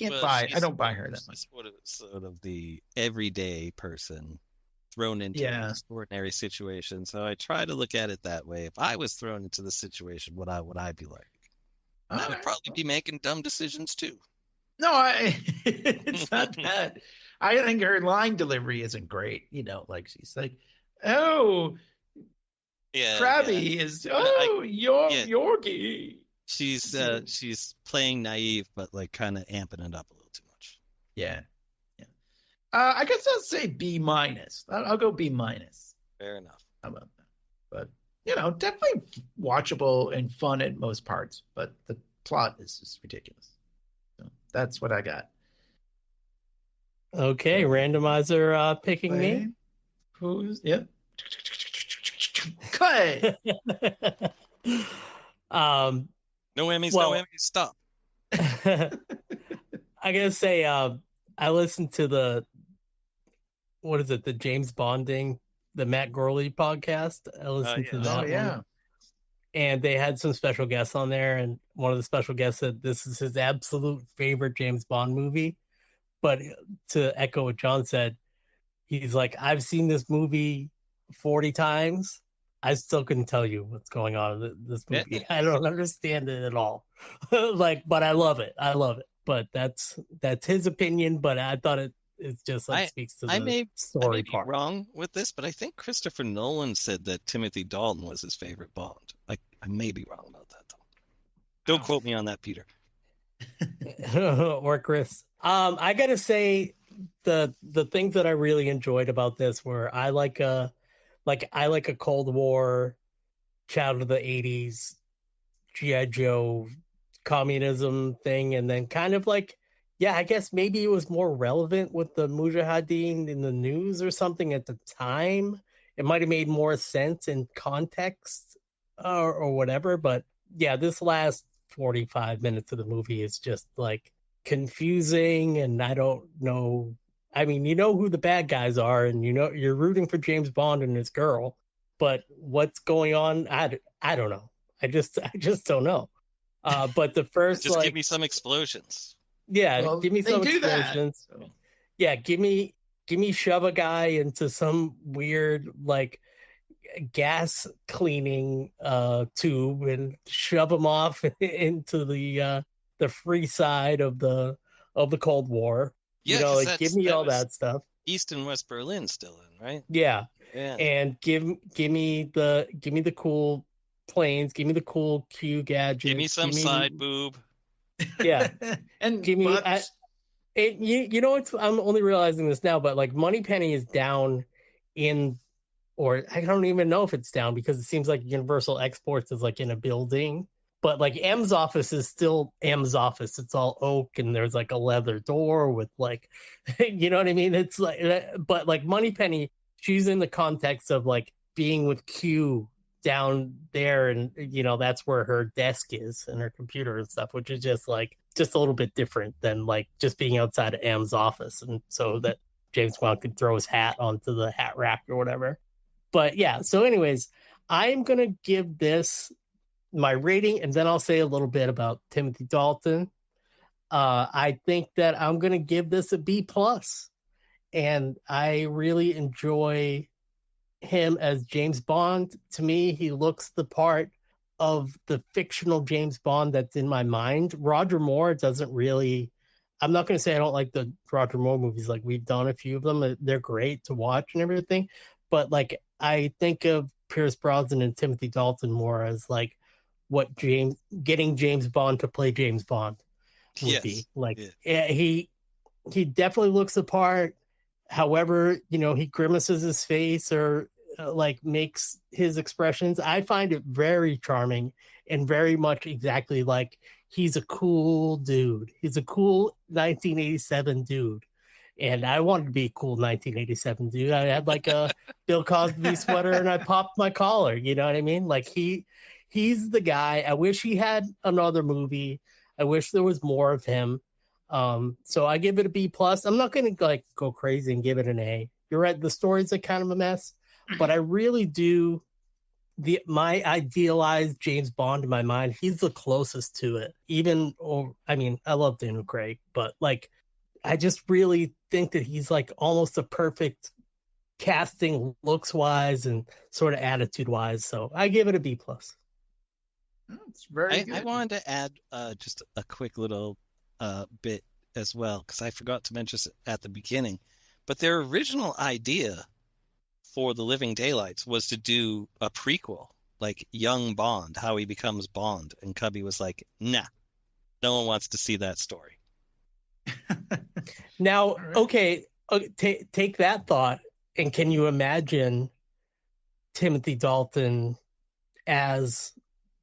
I don't buy her that much. Sort of the everyday person thrown into an extraordinary situation. So I try to look at it that way. If I was thrown into the situation, what I be like? I would probably be making dumb decisions too. No, it's not that. I think her line delivery isn't great. Like she's like, "Oh, Krabby is Yorkie." She's playing naive, but like kind of amping it up a little too much. Yeah. I guess I'll say B-. I'll go B-. Fair enough. How about that? But definitely watchable and fun at most parts. But the plot is just ridiculous. So that's what I got. Okay, randomizer picking me. Who's Cut. No Emmys, stop. I gotta say, I listened to the James Bonding, the Matt Gorley podcast. I listened to that one. And they had some special guests on there, and one of the special guests said this is his absolute favorite James Bond movie. But to echo what John said, he's like, I've seen this movie 40 times. I still couldn't tell you what's going on in this movie. I don't understand it at all. But I love it. But that's his opinion. But I thought it just speaks to the story part. I may be wrong with this, but I think Christopher Nolan said that Timothy Dalton was his favorite Bond. I may be wrong about that though. Don't quote me on that, Peter. Or Chris. I gotta say the things that I really enjoyed about this were I like a Cold War, child of the 80s, G.I. Joe, communism thing, and then kind of I guess maybe it was more relevant with the Mujahideen in the news or something at the time. It might have made more sense in context or whatever, but yeah, this last 45 minutes of the movie is just confusing, and I don't know. I mean, who the bad guys are, and you're rooting for James Bond and his girl, but what's going on? I don't know. I just don't know. But the first just give me some explosions. Yeah, give me some explosions. So. Yeah, give me shove a guy into some weird gas cleaning tube and shove him off into the free side of the Cold War. Yeah, give me all that stuff. East and West Berlin still in, right? Yeah. And give me the cool planes, give me the cool Q gadgets. Give me some side boob. Yeah. And give me I'm only realizing this now, but Moneypenny is down or I don't even know if it's down because it seems like Universal Exports is in a building. But M's office is still M's office. It's all oak, and there's a leather door with you know what I mean? It's but Moneypenny, she's in the context of being with Q down there, and that's where her desk is and her computer and stuff, which is just a little bit different than just being outside of M's office, and so that James Bond could throw his hat onto the hat rack or whatever. But yeah, so anyways, I'm gonna give this my rating, and then I'll say a little bit about Timothy Dalton. I think that I'm going to give this a B+, and I really enjoy him as James Bond. To me, he looks the part of the fictional James Bond that's in my mind. Roger Moore doesn't really. I'm not going to say I don't like the Roger Moore movies. We've done a few of them; they're great to watch and everything. But I think of Pierce Brosnan and Timothy Dalton more as what getting James Bond to play James Bond would be. He definitely looks the part. However, he grimaces his face or makes his expressions. I find it very charming and very much exactly he's a cool dude. He's a cool 1987 dude. And I wanted to be a cool 1987 dude. I had a Bill Cosby sweater and I popped my collar. You know what I mean? He's the guy. I wish he had another movie. I wish there was more of him. So I give it a B+. I'm not going to go crazy and give it an A. You're right. The story's a kind of a mess, but I really do. My idealized James Bond in my mind, he's the closest to it. I love Daniel Craig, but I just really think that he's almost a perfect casting, looks wise and sort of attitude wise. So I give it a B+. It's very good. I wanted to add just a quick little bit as well, because I forgot to mention this at the beginning. But their original idea for The Living Daylights was to do a prequel, like young Bond, how he becomes Bond. And Cubby was like, nah, no one wants to see that story. Now, okay, take that thought, and can you imagine Timothy Dalton as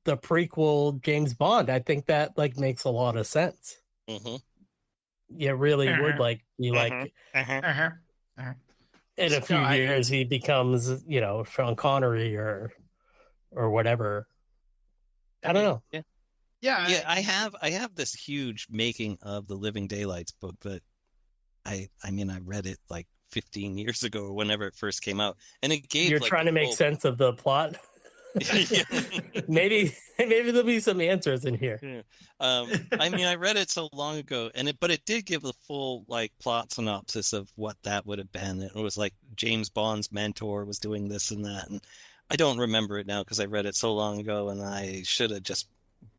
the prequel James Bond? I think that makes a lot of sense. Mm-hmm. You really would in a few years he becomes, Sean Connery or whatever. I don't know. Yeah. I have this huge making of the Living Daylights book that I read it 15 years ago or whenever it first came out, and it gave. You're trying to make sense of the plot. Maybe there'll be some answers in here. Yeah. I read it so long ago, but it did give the full plot synopsis of what that would have been. It was James Bond's mentor was doing this and that, and I don't remember it now because I read it so long ago, and I should have just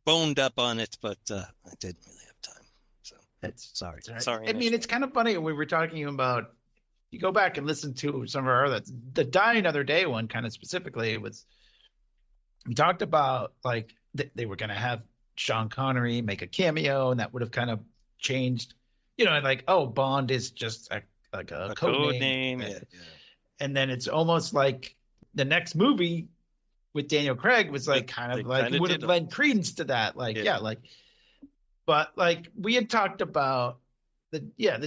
boned up on it, but I didn't really have time. So sorry. Sorry. It's kind of funny. We were talking about. You go back and listen to some of our other. The Die Another Day one, kind of specifically, was. We talked about they were going to have Sean Connery make a cameo, and that would have kind of changed, Bond is just a code name. Yeah. And then it's almost like the next movie with Daniel Craig was would have lent credence to that. But we had talked about the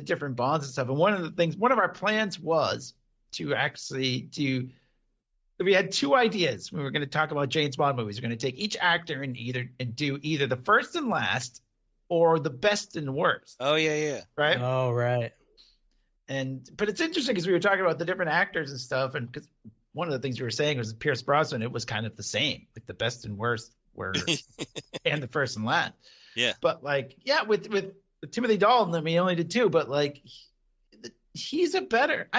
different Bonds and stuff. And one of our plans was to actually we had two ideas. We were going to talk about James Bond movies. We're going to take each actor and do either the first and last or the best and worst. Oh yeah. Right. Oh right. But it's interesting because we were talking about the different actors and stuff, and because one of the things we were saying was Pierce Brosnan. It was kind of the same, the best and worst were, and the first and last. Yeah. But with Timothy Dalton, he only did two, but he's a better.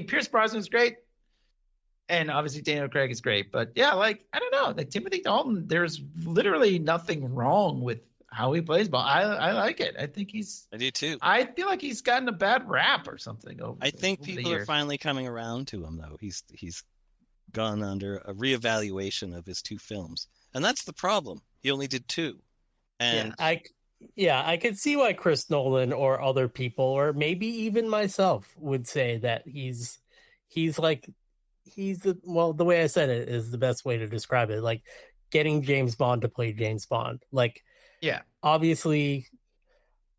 Pierce Brosnan's great. And obviously Daniel Craig is great, but I don't know, Timothy Dalton, there's literally nothing wrong with how he plays ball. I like it. I think I do too. I feel like he's gotten a bad rap or something. I think people are finally coming around to him though. He's gone under a reevaluation of his two films, and that's the problem. He only did two, and I could see why Chris Nolan or other people, or maybe even myself, would say that he's the way I said it is the best way to describe it. Getting James Bond to play James Bond. Obviously,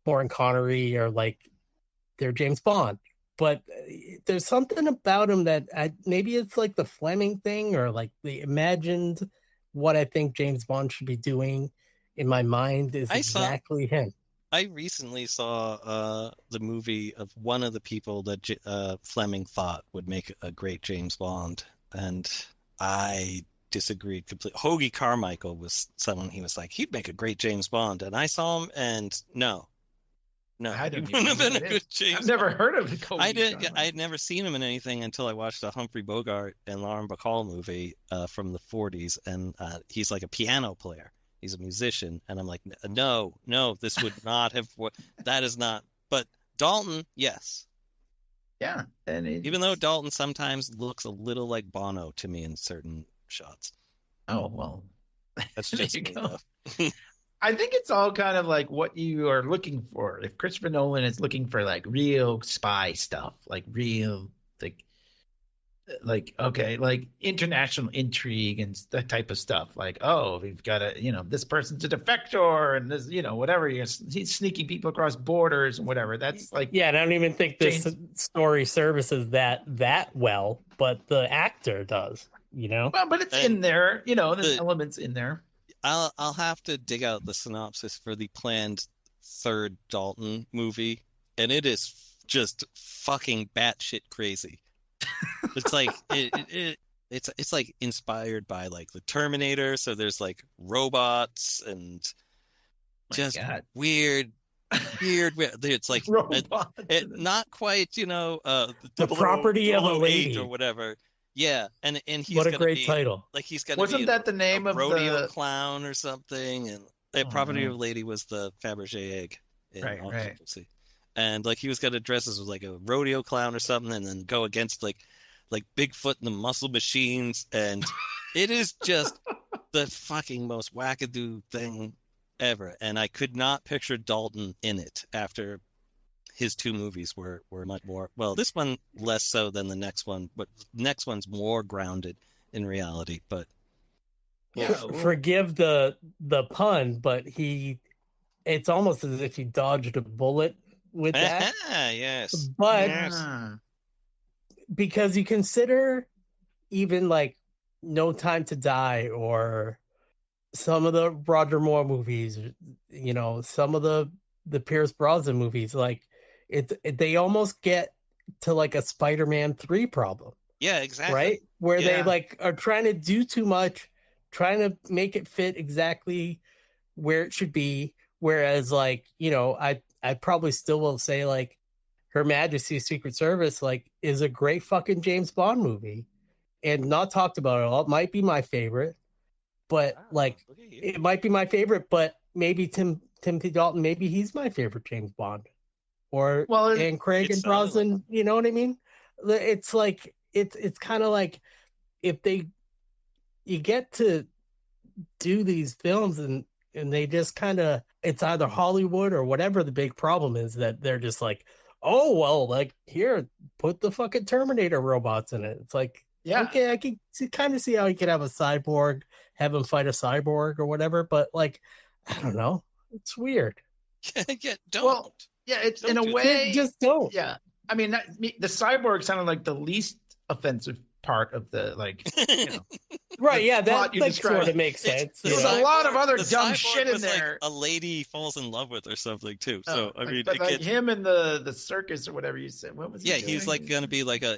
Sean Connery are they're James Bond, but there's something about him that maybe it's the Fleming thing, or they imagined what I think James Bond should be doing in my mind is exactly him. I recently saw the movie of one of the people that Fleming thought would make a great James Bond, and I disagreed completely. Hoagie Carmichael was someone he was he'd make a great James Bond, and I saw him, and no, I he wouldn't have been a good James I've never Bond. heard of it. I had never seen him in anything until I watched a Humphrey Bogart and Lauren Bacall movie from the 40s, and he's a piano player. He's a musician, and I'm like, no, this would not have. That is not. But Dalton, yes. Yeah, and even though Dalton sometimes looks a little like Bono to me in certain shots. Oh well, that's just me, though. I think it's all kind of what you are looking for. If Christopher Nolan is looking for real spy stuff, real international intrigue and that type of stuff. We've got this person's a defector and this, whatever. He's sneaking people across borders and whatever. That's I don't even think this story services that well, but the actor does, Well, but it's in there, there's elements in there. I'll have to dig out the synopsis for the planned third Dalton movie, and it is just fucking batshit crazy. It's like it's like inspired by like the Terminator, so there's like robots and just weird. It's like not quite, the property of a lady or whatever. Yeah, and he's what a great title. Like he's gonna wasn't that the name of rodeo the clown or something? And the property of a lady was the Fabergé egg. Right. And like he was gonna dress as like a rodeo clown or something, and then go against like Bigfoot and the Muscle Machines, and it is just the fucking most wackadoo thing ever. And I could not picture Dalton in it after his two movies were much more, well, this one less so than the next one, but the next one's more grounded in reality. But forgive the pun, but it's almost as if he dodged a bullet with that. Yes. But because you consider even like No Time to Die or some of the Roger Moore movies, some of the Pierce Brosnan movies, like they almost get to like a Spider-Man 3 problem. Yeah, exactly. Right? Where they like are trying to do too much, trying to make it fit exactly where it should be. Whereas like, I probably still will say like Her Majesty's Secret Service like is a great fucking James Bond movie and not talked about at all. It might be my favorite, but it might be my favorite, but maybe Timothy Dalton, maybe he's my favorite James Bond. And Craig and Brosnan, you know what I mean? It's like it's kind of like if you get to do these films and they just kind of, it's either Hollywood or whatever the big problem is that they're just like, oh well, like here, put the fucking Terminator robots in it. It's like, okay, I can kind of see how you could have a cyborg, have him fight a cyborg or whatever, but like, I don't know, it's weird. Don't. Well, it's in a way, just don't. Yeah, I mean, the cyborg sounded like the least offensive part of the right. Yeah, that sort of makes sense. There's a lot of other dumb shit in there. Like a lady falls in love with or something too. So I mean, him in the circus or whatever you said. What was he? Yeah, he was like going to be like a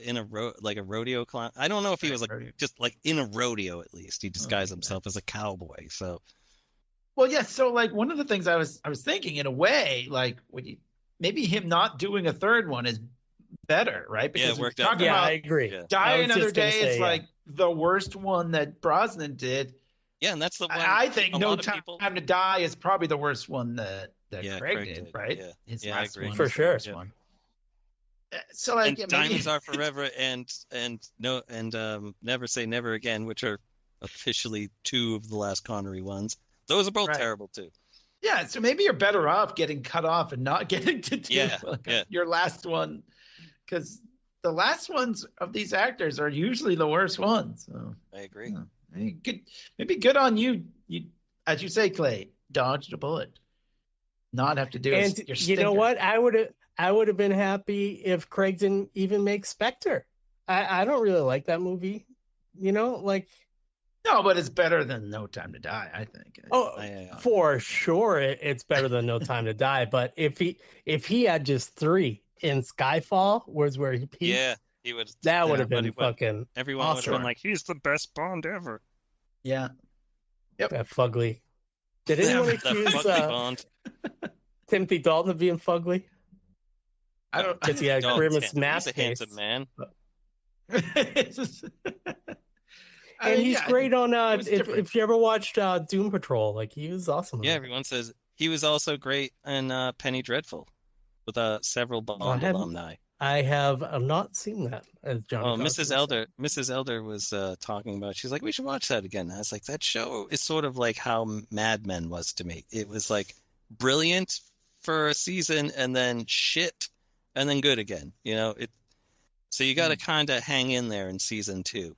rodeo clown. I don't know if he was like just like in a rodeo. At least he disguised himself as a cowboy. So. Well, yeah. So like one of the things I was thinking in a way, like maybe him not doing a third one is better, right? Because it worked out. Yeah, I agree. Die Another Day is like the worst one that Brosnan did. Yeah, and that's the one. I think No Time to Die is probably the worst one that Craig did, right? Yeah, his last one for sure. One. So like, and Diamonds Are Forever and Never Say Never Again, which are officially two of the last Connery ones. Those are both terrible too. Yeah, so maybe you're better off getting cut off and not getting to do your last one, because the last ones of these actors are usually the worst ones. So I agree. Maybe good on you. You, as you say, Clay, dodged a bullet. Not have to do it. And you know what? I would have been happy if Craig didn't even make Spectre. I don't really like that movie. No, but it's better than No Time to Die, I think. For sure, it's better than No Time to Die. But if he had just 3 in Skyfall, was where he peaked, he would. That would have been fucking. Everyone awesome. would have been like, "He's the best Bond ever." Yeah. Yep. That fugly. Did anyone accuse Timothy Dalton of being fugly? I don't. Because he had grimace mask. He's a handsome man. And he's great on if you ever watched Doom Patrol, like he was awesome. Yeah, everyone says he was also great in Penny Dreadful with several Bond alumni. I have not seen that as John. Oh, Mrs. Elder was talking about. She's like, we should watch that again. And I was like, that show is sort of like how Mad Men was to me. It was like brilliant for a season and then shit and then good again. So you got to kind of hang in there in season 2.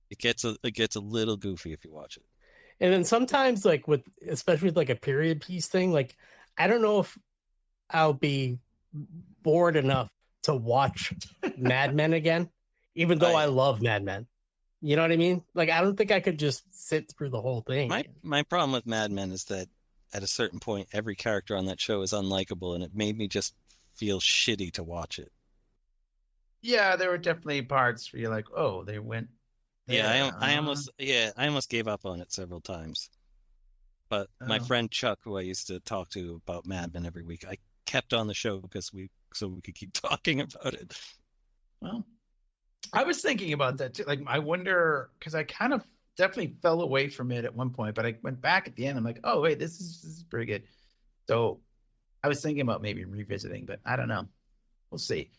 It gets a little goofy if you watch it. And then sometimes, like especially with like a period piece thing, like I don't know if I'll be bored enough to watch Mad Men again, even though I love Mad Men. You know what I mean? Like, I don't think I could just sit through the whole thing. My problem with Mad Men is that at a certain point, every character on that show is unlikable, and it made me just feel shitty to watch it. Yeah, there were definitely parts where you're like, oh, they went there. Yeah, I almost gave up on it several times. But my friend Chuck, who I used to talk to about Mad Men every week, I kept on the show so we could keep talking about it. Well, I was thinking about that too. Like, I wonder, because I kind of definitely fell away from it at one point, but I went back at the end. I'm like, oh wait, this is pretty good. So I was thinking about maybe revisiting, but I don't know. We'll see.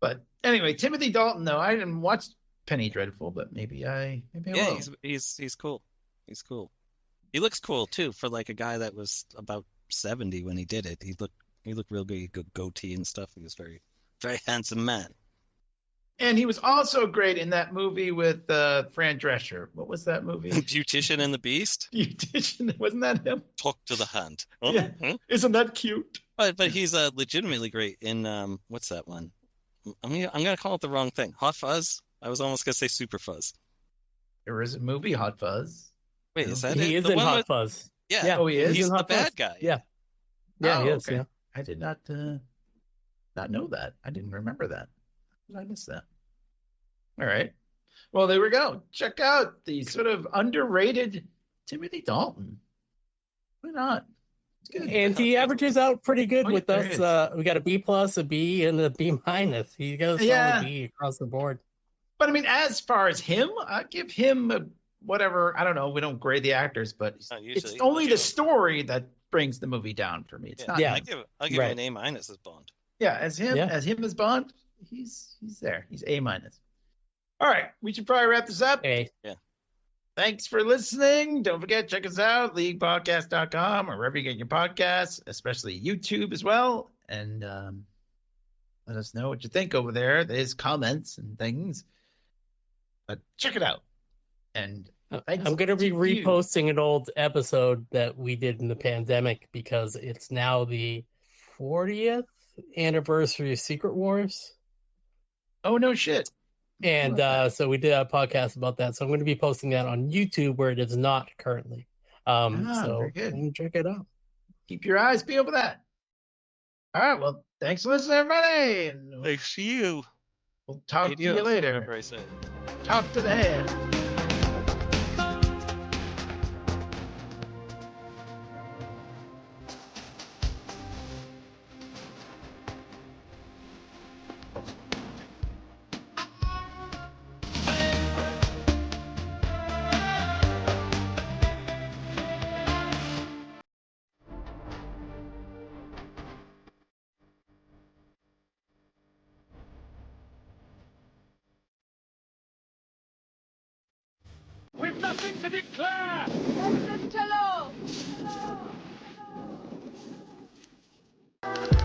But anyway, Timothy Dalton, though, I didn't watch Penny Dreadful, but maybe I will. Yeah, he's cool. He's cool. He looks cool too for like a guy that was about 70 when he did it. He looked real good. He had good goatee and stuff. He was very, very handsome man. And he was also great in that movie with Fran Drescher. What was that movie? Beautician and the Beast. Beautician, wasn't that him? Talk to the hand. Yeah. Isn't that cute? But he's legitimately great in what's that one? I'm gonna call it the wrong thing. Hot Fuzz. I was almost gonna say Super Fuzz. There is a movie, Hot Fuzz. Wait, is that he it? is in Hot Fuzz. Yeah. Oh, he is. He's the bad guy. Yeah. Yeah, he is. Okay. Yeah. I did not know that. I didn't remember that. I missed that. All right. Well, there we go. Check out the sort of underrated Timothy Dalton. Why not? It's good. And he averages out pretty good with us. We got a B+, a B, and a B-. He got a solid B across the board. But I mean, as far as him, I give him whatever. I don't know. We don't grade the actors, but it's only the story that brings the movie down for me. It's not. Yeah, I'll give him an A- as Bond. Yeah, as him as Bond, he's there. He's A-. All right, we should probably wrap this up. Hey. Yeah. Thanks for listening. Don't forget, check us out, LeaguePodcast.com, or wherever you get your podcasts, especially YouTube as well. And let us know what you think over there. There's comments and things. But check it out. And I'm going to be reposting an old episode that we did in the pandemic because it's now the 40th anniversary of Secret Wars. Oh, no shit. And so we did a podcast about that. So I'm going to be posting that on YouTube where it is not currently. So very good. Check it out. Keep your eyes peeled for that. All right. Well, thanks for listening, everybody. And thanks to you. We'll talk to you later. Talk to the head. We've nothing to declare! Hello!